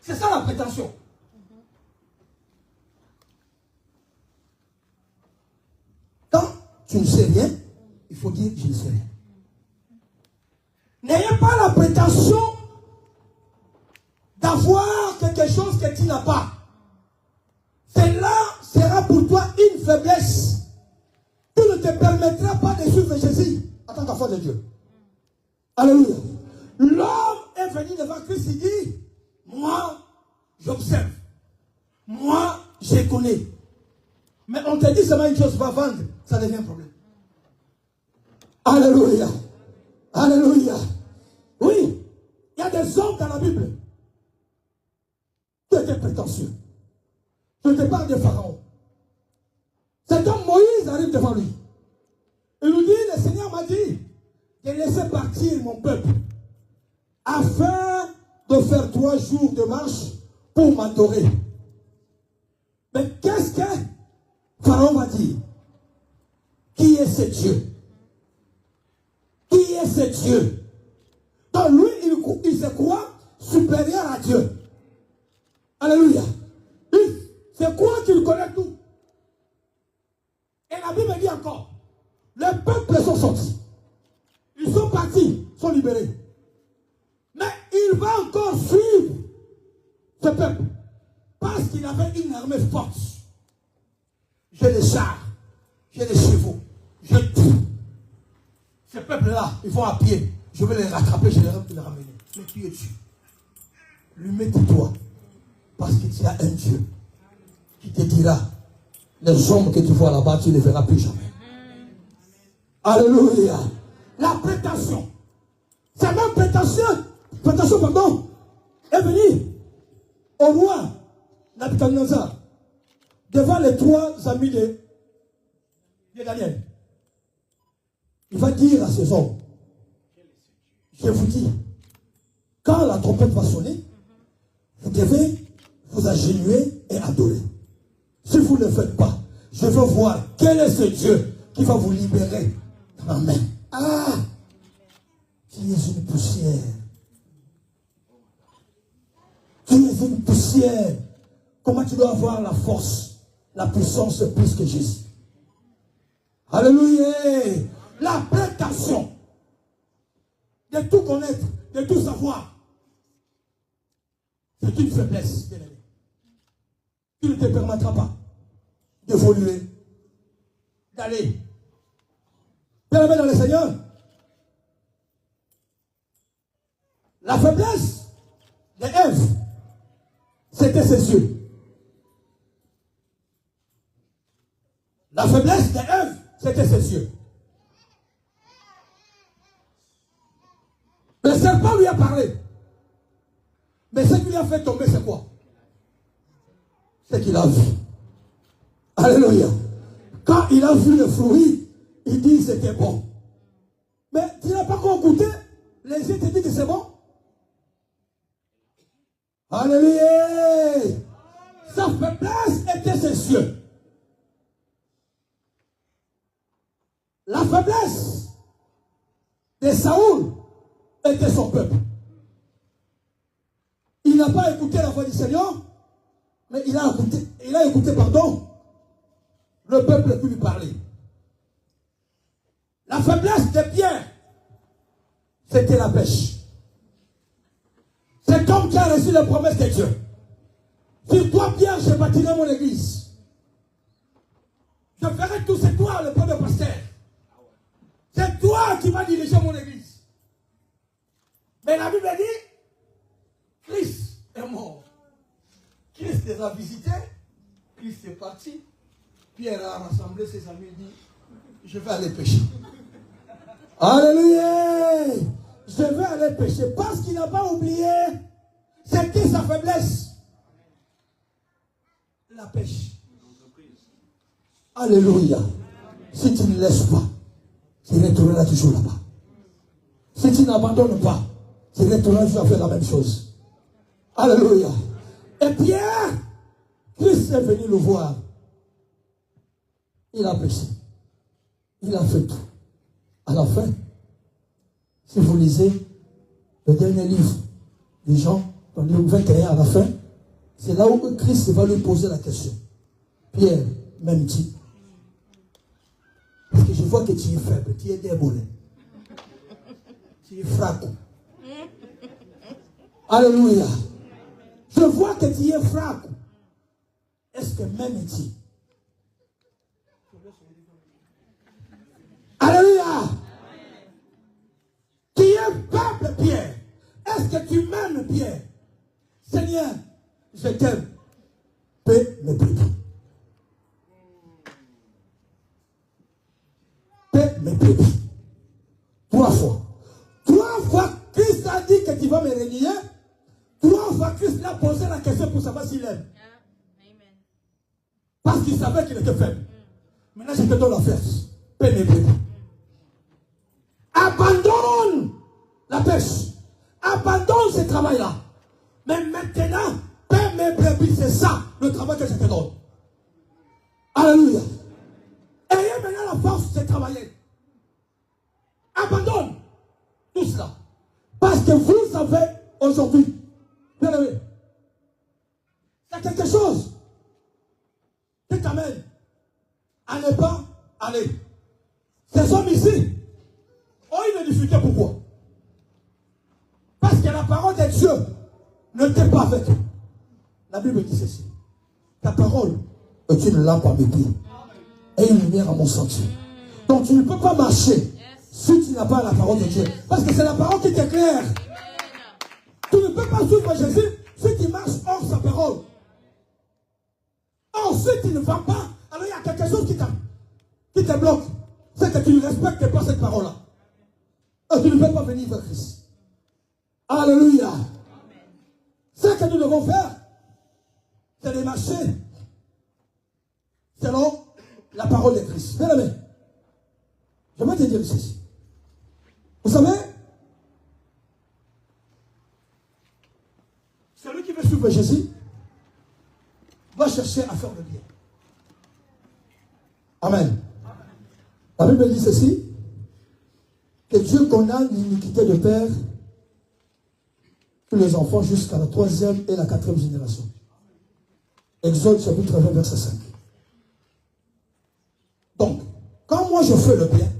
C'est ça la prétention. Quand tu ne sais rien, il faut dire je ne sais rien. N'ayez pas la prétention d'avoir quelque chose que tu n'as pas. Cela sera pour toi une faiblesse qui ne te permettra pas de suivre Jésus en tant qu'enfant de Dieu. Alléluia. L'homme est venu devant Christ, il dit, moi, j'observe. Moi, je connais. Mais on te dit seulement une chose, va vendre, ça devient un problème. Alléluia. Alléluia. Oui, il y a des hommes dans la Bible qui étaient prétentieux. Je te parle de Pharaon. Cet homme Moïse arrive devant lui. Il lui dit, le Seigneur m'a dit de laisser partir mon peuple afin de faire 3 jours de marche pour m'adorer. Mais qu'est-ce que Pharaon va dire? Qui est ce Dieu? Qui est ce Dieu? Donc lui, il se croit supérieur à Dieu. Alléluia. C'est quoi qu'il connaît tout? Et la Bible dit encore, les peuples sont sortis. Ils sont partis, sont libérés. Mais il va encore suivre ce peuple. Parce qu'il avait une armée forte. J'ai des chars, j'ai des chevaux, j'ai tout. Ces peuples-là, ils vont à pied. Je vais les rattraper, je vais les ramener. Mais qui es-tu? Lui mets-toi. Parce qu'il y a un Dieu qui te dira, les hommes que tu vois là-bas, tu ne les verras plus jamais. Alléluia. La prétention. C'est même prétention, est venue au roi Nabuchodonosor devant les 3 amis Il y a Daniel. Il va dire à ces hommes, je vous dis, quand la trompette va sonner, vous devez vous agenouiller et adorer. Si vous ne le faites pas, je veux voir quel est ce Dieu qui va vous libérer. Amen. Ah, tu es une poussière. Tu es une poussière. Comment tu dois avoir la force, la puissance plus que Jésus? Alléluia. La prétention de tout connaître, de tout savoir, c'est une faiblesse, bien aimé. Tu ne te permettras pas d'évoluer, d'aller. Bien aimé dans le Seigneur. La faiblesse de Ève, c'était ses yeux. La faiblesse de Ève, c'était ses yeux. Le serpent lui a parlé. Mais ce qui lui a fait tomber, c'est quoi? C'est qu'il a vu. Alléluia. Quand il a vu le fruit, il dit c'était bon. Mais tu n'as pas encore goûté. Les yeux te disent que c'est bon. Alléluia. Sa faiblesse était ses yeux. La faiblesse de Saoul était son peuple. Il n'a pas écouté la voix du Seigneur, mais il a écouté, le peuple qui lui parlait. La faiblesse de Pierre, c'était la pêche. C'est comme qui a reçu la promesse de Dieu. Sur toi, Pierre, je bâtirai mon église. Je ferai tout, c'est toi le premier pasteur. C'est toi qui vas diriger mon église. Mais la Bible dit, Christ est mort. Christ les a visités. Christ est parti. Pierre a rassemblé ses amis et dit, je vais aller pêcher. Alléluia. Je vais aller pêcher. Parce qu'il n'a pas oublié, c'était sa faiblesse. La pêche. Alléluia. Si tu ne laisses pas, tu retourneras toujours là-bas. Si tu n'abandonnes pas, tu retourneras toujours à faire la même chose. Alléluia. Et Pierre, Christ est venu le voir. Il a pêché. Il a fait tout. À la fin, si vous lisez le dernier livre des Jean, dans le livre 21 à la fin, c'est là où Christ va lui poser la question. Pierre, m'aimes-tu? Parce que je vois que tu es faible, tu es débolé. Tu es fraco. Alléluia. Je vois que tu es fraco. Est-ce que m'aimes-tu? Alléluia. Tu es faible, Pierre. Est-ce que tu m'aimes, Pierre? Seigneur, je t'aime. Paix mes brebis. Paix mes brebis. 3 fois. 3 fois, Christ a dit que tu vas me renier. 3 fois, Christ a posé la question pour savoir s'il aime. Parce qu'il savait qu'il était faible. Maintenant, je te donne la force. Paix mes brebis. Abandonne la pêche. Abandonne ce travail-là. Mais maintenant, paix mes brebis, c'est ça le travail que je te donne. Alléluia. Ayez maintenant la force de travailler. Abandonne tout cela. Parce que vous savez aujourd'hui, bien aimé, c'est quelque chose qui t'amène à ne pas aller. Ces hommes ici ont une difficulté. Pourquoi? Parce que la parole de Dieu ne t'est pas avec eux. La Bible dit ceci. Ta parole est une lampe à mes pieds et une lumière à mon sentier. Donc tu ne peux pas marcher si tu n'as pas la parole de Dieu. Parce que c'est la parole qui t'éclaire. Tu ne peux pas suivre Jésus si tu marches hors sa parole. Or, si tu ne vas pas, alors il y a quelque chose qui te bloque. C'est que tu ne respectes pas cette parole-là. Et tu ne peux pas venir vers Christ. Alléluia. Ce que nous devons faire, c'est de marcher selon la parole de Christ. Bien aimé, je vais te dire ceci. Vous savez, celui qui veut suivre Jésus doit chercher à faire le bien. Amen. La Bible dit ceci, que Dieu condamne l'iniquité de père tous les enfants jusqu'à la 3e et la 4e génération. Exode chapitre 20 verset 5. Donc, quand moi je fais le bien,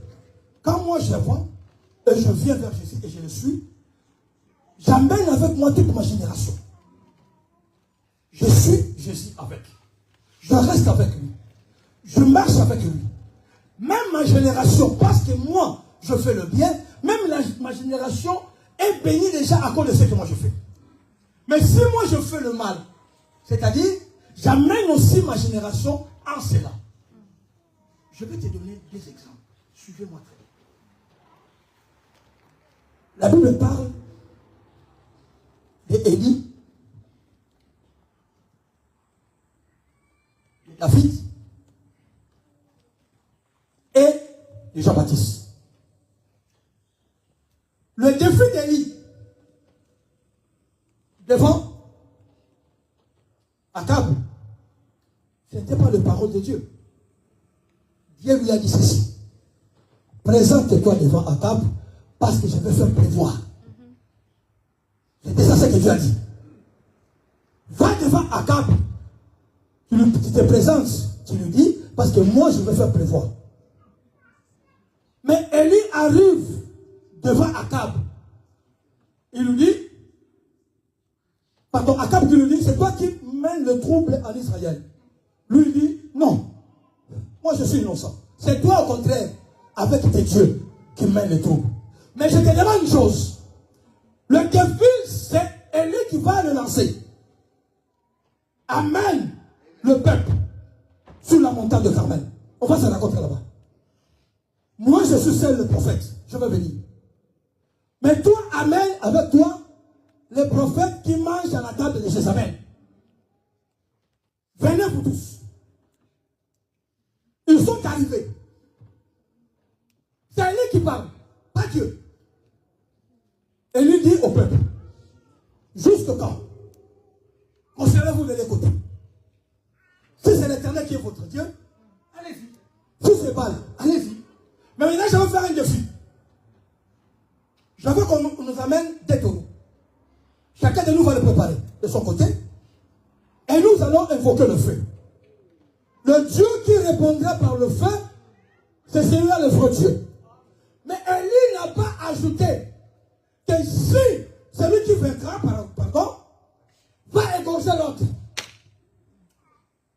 quand moi je vois et je viens vers Jésus et je le suis, j'amène avec moi toute ma génération. Je suis Jésus avec. Je reste avec lui. Je marche avec lui. Même ma génération, parce que moi, je fais le bien, même ma génération est bénie déjà à cause de ce que moi je fais. Mais si moi je fais le mal, c'est-à-dire, j'amène aussi ma génération en cela. Je vais te donner deux exemples. Suivez-moi très bien. La Bible parle d'Élie, de David et de Jean-Baptiste. Le défi d'Élie devant Akab, ce n'était pas la parole de Dieu. Dieu lui a dit ceci. Présente-toi devant Akab parce que je vais faire pleuvoir. C'était ça ce que Dieu a dit. Va devant Akab. Tu te présentes, tu lui dis, parce que moi je vais faire pleuvoir. Mais Élie arrive devant Akab. Il lui dit, pardon, Akab qui lui dit, c'est toi qui mènes le trouble en Israël. Lui il dit, non, moi je suis innocent. C'est toi au contraire, avec tes dieux, qui mènes le trouble. Mais je te demande une chose. Le défi, c'est Élie qui va le lancer. Amène le peuple sur la montagne de Carmel. On va se rencontrer là-bas. Moi je suis seul le prophète. Je vais venir. Mais toi, amène avec toi les prophètes qui mangent à la table de Jézabel. Venez vous tous. Ils sont arrivés. C'est lui qui parle, pas Dieu. Et lui dit au peuple, jusqu'au quand conservez-vous de l'écouter. Si c'est l'Éternel qui est votre Dieu, allez-y. Si c'est Baal, allez-y. Mais maintenant, je vais faire un défi. Je veux qu'on nous amène des taureaux. Chacun de nous va le préparer de son côté. Et nous allons invoquer le feu. Le Dieu qui répondra par le feu, c'est celui-là le vrai Dieu. Mais Élie n'a pas ajouté que si celui qui vaincra, pardon, va égorger l'autre.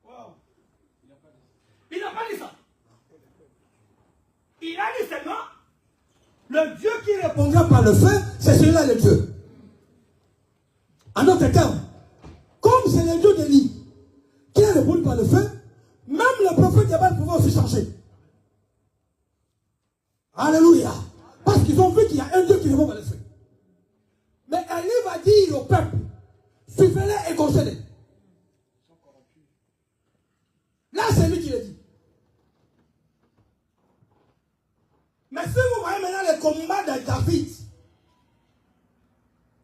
Wow. Il n'a pas dit ça. Il a dit seulement, le Dieu qui répondra par le feu, c'est celui-là le Dieu. En d'autres termes, comme c'est le Dieu d'Élie qui a répondu par le feu, même le prophète de Baal pouvait aussi changer. Alléluia. Parce qu'ils ont vu qu'il y a un Dieu qui répond par le feu. Mais Élie va dire au peuple, suivez-les et égorgez-les. Là, c'est lui qui le dit. Mais si vous voyez maintenant le combat de David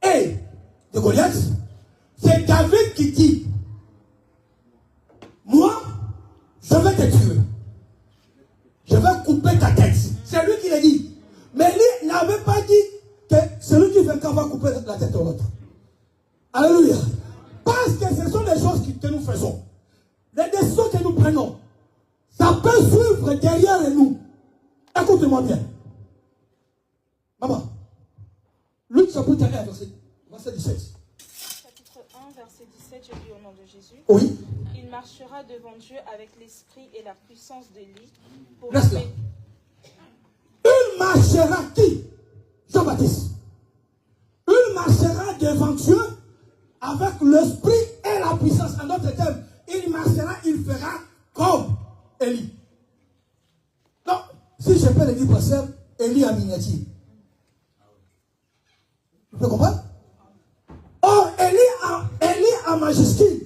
et de Goliath, c'est David qui dit, moi, je vais te tuer. Je vais couper ta tête. C'est lui qui l'a dit. Mais lui n'avait pas dit que celui qui vaincra va couper la tête de l'autre. Alléluia. Parce que ce sont les choses que nous faisons. Les décisions que nous prenons. Ça peut suivre derrière nous. Écoute-moi bien. Maman. Luc chapitre 1, verset 17. Chapitre 1, verset 17, je lis au nom de Jésus. Oui. Il marchera devant Dieu avec l'esprit et la puissance d'Élie. Reste là. Il marchera qui? Jean-Baptiste. Il marchera devant Dieu avec l'esprit et la puissance. En d'autres termes, il marchera, il fera comme Élie. Donc, si je peux le dire, pasteur, Élie en miniature. Vous pouvez comprendre? Or, Élie en majuscule,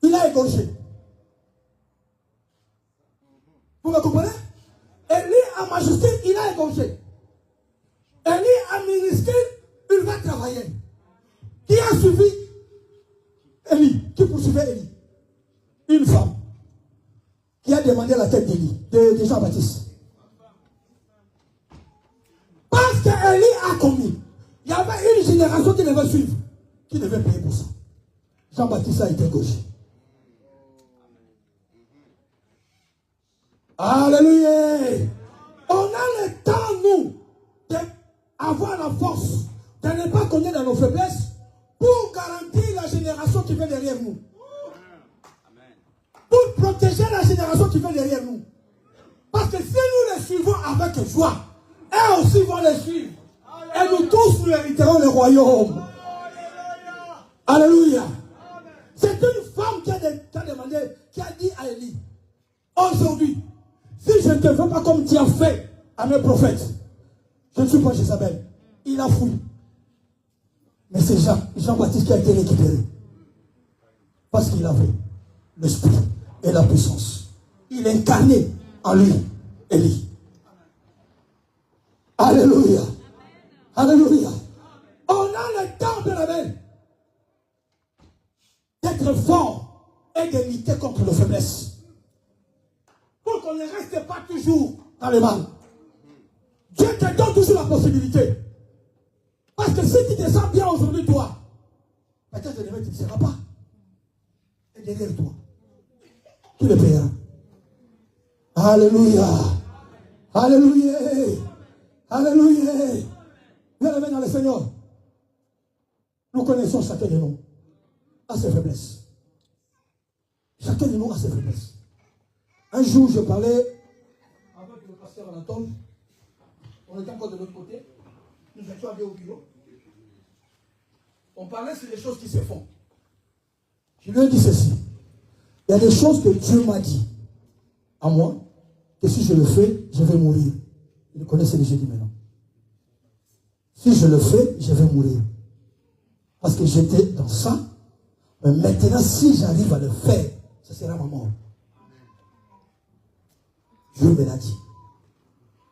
il a égorgé. Vous me comprenez? Élie en majesté, il a égorgé. Élie en ministère, il va travailler. Qui a suivi Élie? Qui poursuivait Élie? Une femme qui a demandé la tête d'Élie, de Jean-Baptiste. Parce qu'Élie a commis. Il y avait une génération qui devait suivre, qui devait payer pour ça. Jean-Baptiste a été égorgé. Alléluia. On a le temps, nous, d'avoir la force de ne pas connaître dans nos faiblesses pour garantir la génération qui vient derrière nous. Pour protéger la génération qui vient derrière nous. Parce que si nous les suivons avec joie, eux aussi vont les suivre. Et nous tous, nous hériterons le royaume. Alléluia. C'est une femme qui a demandé, qui a dit à Élie, aujourd'hui, si je ne te veux pas comme tu as fait à mes prophètes, je ne suis pas Jézabel. Il a fui. Mais c'est Jean-Baptiste qui a été récupéré. Parce qu'il avait l'esprit et la puissance. Il incarnait en lui Élie. Alléluia. Alléluia. On a le temps de la belle d'être fort et de lutter contre nos faiblesses. Pour qu'on ne reste pas toujours dans le mal. Dieu te donne toujours la possibilité. Parce que si tu te sens bien aujourd'hui, toi, peut-être demain tu ne seras pas. Et derrière toi, tu le paieras. Alléluia. Alléluia. Alléluia. Bien-aimés dans le Seigneur, nous connaissons chacun de nous à ses faiblesses. Chacun de nous a ses faiblesses. Un jour, je parlais avec le pasteur Anatole. On était encore de l'autre côté. Nous étions allés au bureau. On parlait sur les choses qui se font. Je lui ai dit ceci. Il y a des choses que Dieu m'a dit à moi, que si je le fais, je vais mourir. Il connaissait ce que j'ai dit maintenant. Si je le fais, je vais mourir. Parce que j'étais dans ça. Mais maintenant, si j'arrive à le faire, ce sera ma mort. Dieu me l'a dit.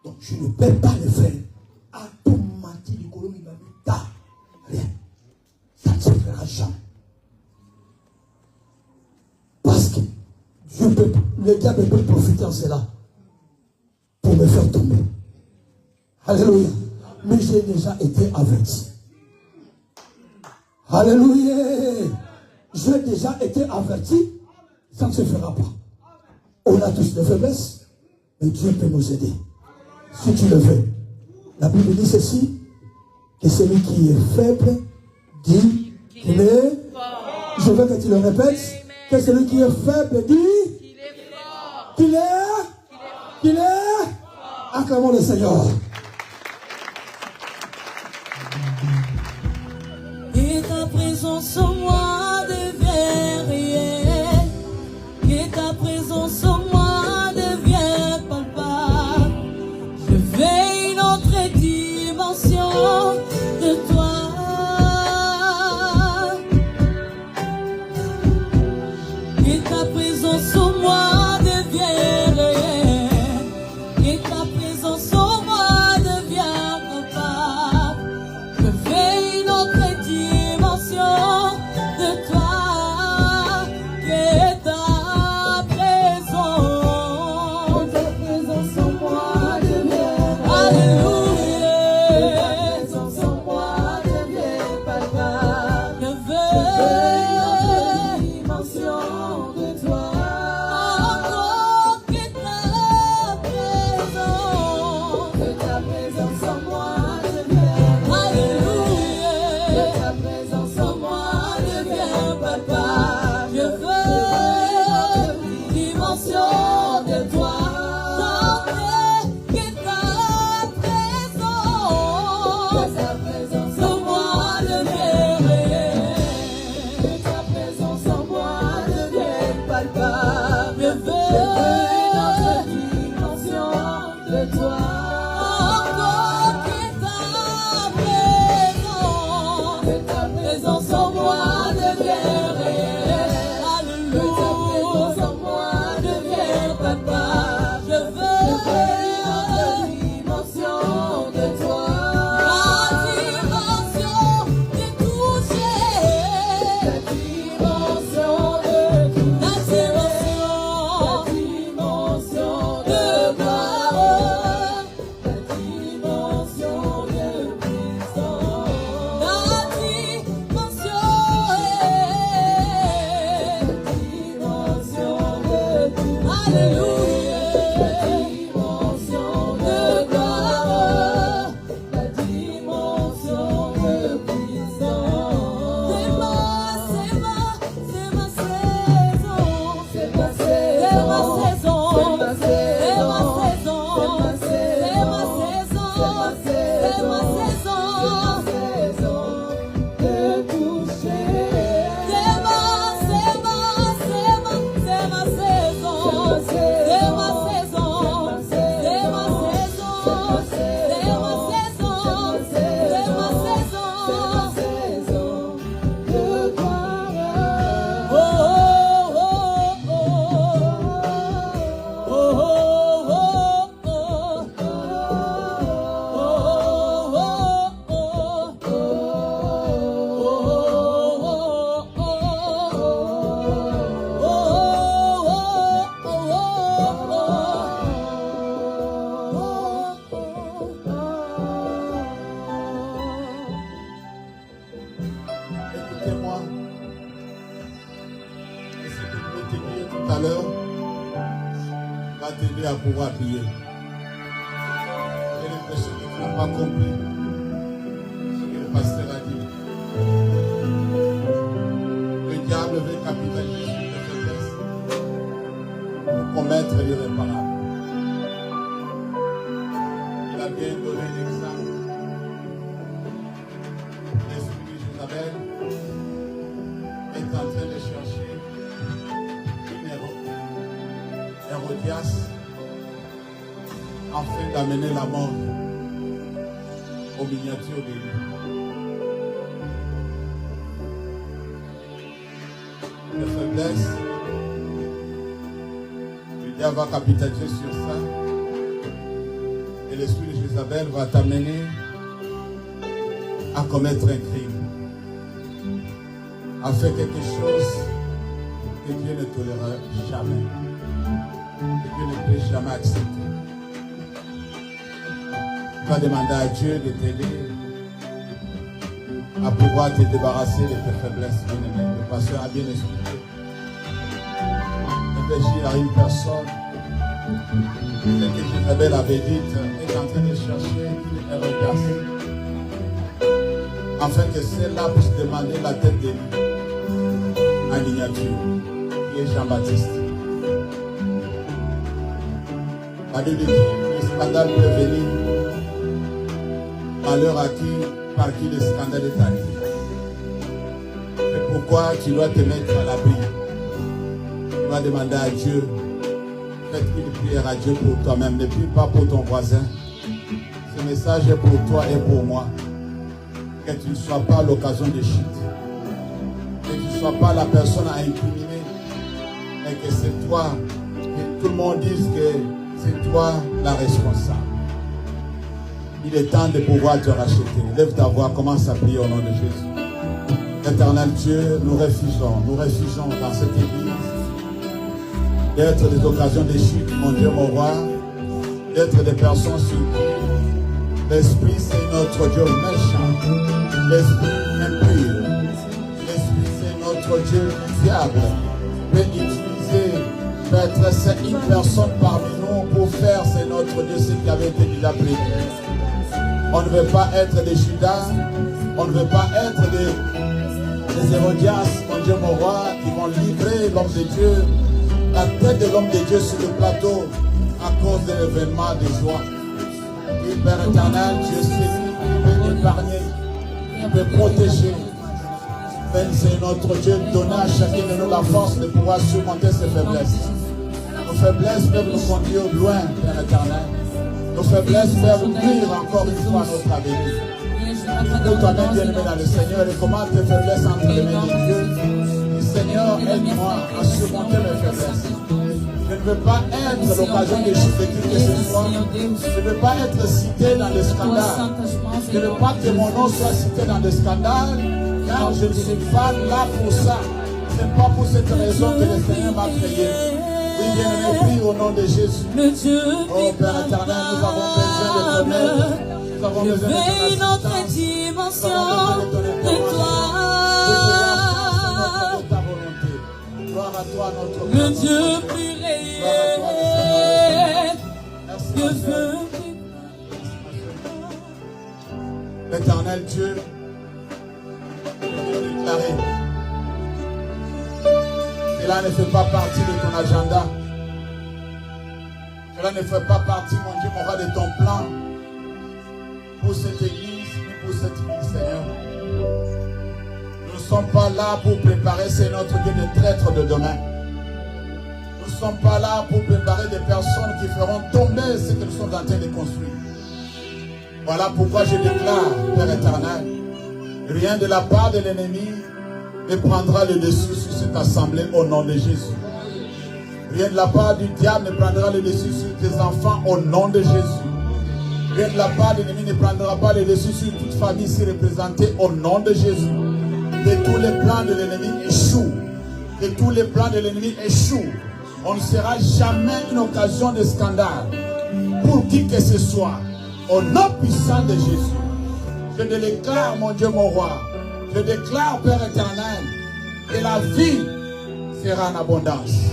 Donc je ne peux pas le faire. À tout matin, rien. Ça ne se fera jamais. Parce que le diable peut profiter en cela pour me faire tomber. Alléluia. Mais j'ai déjà été averti. Alléluia. J'ai déjà été averti. Ça ne se fera pas. On a tous des faiblesses. Mais Dieu peut nous aider. Si tu le veux. La Bible dit ceci. Que celui qui est faible dit qu'il est fort. Je veux que tu le répètes. Que celui qui est faible dit qu'il est fort. Acclamons le Seigneur. Et ta présence en moi devient réelle. Et ta présence en moi devient palpable. Je veux une autre dimension de toi. Et ta présence en moi devient réelle. Et ta présence en moi devient palpable. Je veux une autre dimension de toi. Que ta présence en moi devient alléluia. Ta présence en moi devient palpable. Je veux une dimension de toi. Encore que ta présence en moi devient alléluia. Que ta présence en moi devient palpable. Je veux une dimension de toi. Que ta présence en moi devient réelle. Que ta présence en moi devient palpable. Je veux une dimension de toi. Encore que ta présence en moi devient réelle. Alléluia. Que ta présence en moi devient palpable. Je t'aider à pouvoir prier. J'ai l'impression que tu n'as pas compris ce que le pasteur a dit. Le diable veut capitaliser sur tes faiblesses pour commettre l'irréparable. Il a bien donné l'exemple. L'esprit de Jézabel est en train de chercher une Hérodias afin d'amener la mort aux miniatures d'Élie. Les faiblesses, le diable va capitaliser sur ça et l'esprit de Jézabel va t'amener à commettre un crime, à faire quelque chose que Dieu ne tolérera jamais, que Dieu ne peut jamais accepter. Tu vas demander à Dieu de t'aider à pouvoir te débarrasser de tes faiblesses, bien-aimé. Le pasteur a bien expliqué. Réfléchir à une personne, ce que Jézabel avait dit, est en train de chercher une Hérodias, afin que celle-là puisse demander la tête d'Élie en miniature, qui est Jean-Baptiste. La Bible dit que le scandale peut venir à l'heure par qui le scandale est arrivé. Et pourquoi tu dois te mettre à l'abri? Tu dois demander à Dieu, faites une prière à Dieu pour toi-même, ne prie pas pour ton voisin. Ce message est pour toi et pour moi. Que tu ne sois pas l'occasion de chute. Que tu ne sois pas la personne à incriminer. Mais que c'est toi, que tout le monde dise que c'est toi la responsable. Il est temps de pouvoir te racheter. Lève ta voix, commence à prier au nom de Jésus. Éternel Dieu, nous réfugions dans cette église d'être des occasions de chute, mon Dieu, mon roi, d'être des personnes sur qui l'esprit c'est notre Dieu méchant, l'esprit impur, l'esprit c'est notre Dieu fiable, peut utiliser, peut-être c'est une personne parmi nous pour faire, c'est notre Dieu ce qui avait été déjà prévu. On ne veut pas être des Judas, on ne veut pas être des Hérodias, mon Dieu, mon roi, qui vont livrer l'homme de Dieu, la tête de l'homme de Dieu sur le plateau à cause de l'événement de joie. Oui, Père éternel, Dieu c'est lui qui peut épargner, qui peut protéger. Père, c'est notre Dieu, donner à chacun de nous la force de pouvoir surmonter ses faiblesses. Nos faiblesses peuvent nous conduire loin, Père éternel. Nos faiblesses peuvent ouvrir encore une fois notre avenir. Nous, toi-même, bien-aimé dans le Seigneur, recommande tes faiblesses entre les mains de Dieu. Et Seigneur, aide-moi à surmonter mes faiblesses. Je ne veux pas être l'occasion de chuter qui que ce soit. Je ne veux pas être cité dans les scandales. Je ne veux pas que mon nom soit cité dans des scandales, car je ne suis pas là pour ça. Ce n'est pas pour cette raison que le Seigneur m'a créé. Oui, bien-aimé, prie au nom de Jésus. Oh Père éternel, nous avons besoin de ton aide. Nous avons besoin de ton assistance. Nous avons besoin de ton ta volonté. Gloire à toi, notre Père. Le Dieu plus réel. L'éternel Dieu, déclaré. Cela ne fait pas partie de ton agenda. Cela ne fait pas partie, mon Dieu, mon roi, de ton plan pour cette église, ni pour cette vie, Seigneur. Nous ne sommes pas là pour préparer, c'est notre Dieu, des traîtres de demain. Nous ne sommes pas là pour préparer des personnes qui feront tomber ce que nous sommes en train de construire. Voilà pourquoi je déclare, Père éternel, rien de la part de l'ennemi ne prendra le dessus sur cette assemblée au nom de Jésus. Rien de la part du diable ne prendra le dessus sur tes enfants au nom de Jésus. Rien de la part de l'ennemi ne prendra pas le dessus sur toute famille ici représentée au nom de Jésus. Que tous les plans de l'ennemi échouent. Que tous les plans de l'ennemi échouent. On ne sera jamais une occasion de scandale pour qui que ce soit. Au nom puissant de Jésus. Je te déclare, mon Dieu, mon roi. Je déclare, Père éternel, que la vie sera en abondance.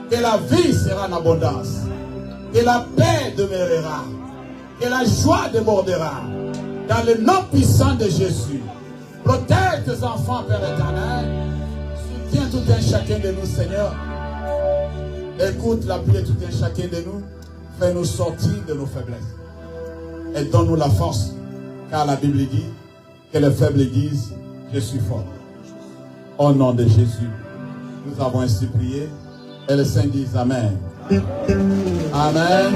Que la vie sera en abondance. que la paix demeurera, que la joie débordera. Dans le nom puissant de Jésus, protège tes enfants, Père éternel. Soutiens tout un chacun de nous, Seigneur. Écoute la prière de tout un chacun de nous. Fais-nous sortir de nos faiblesses. Et donne-nous la force. Car la Bible dit que les faibles disent, je suis fort. Au nom de Jésus, nous avons ainsi prié. Et les saints disent Amen. Amen.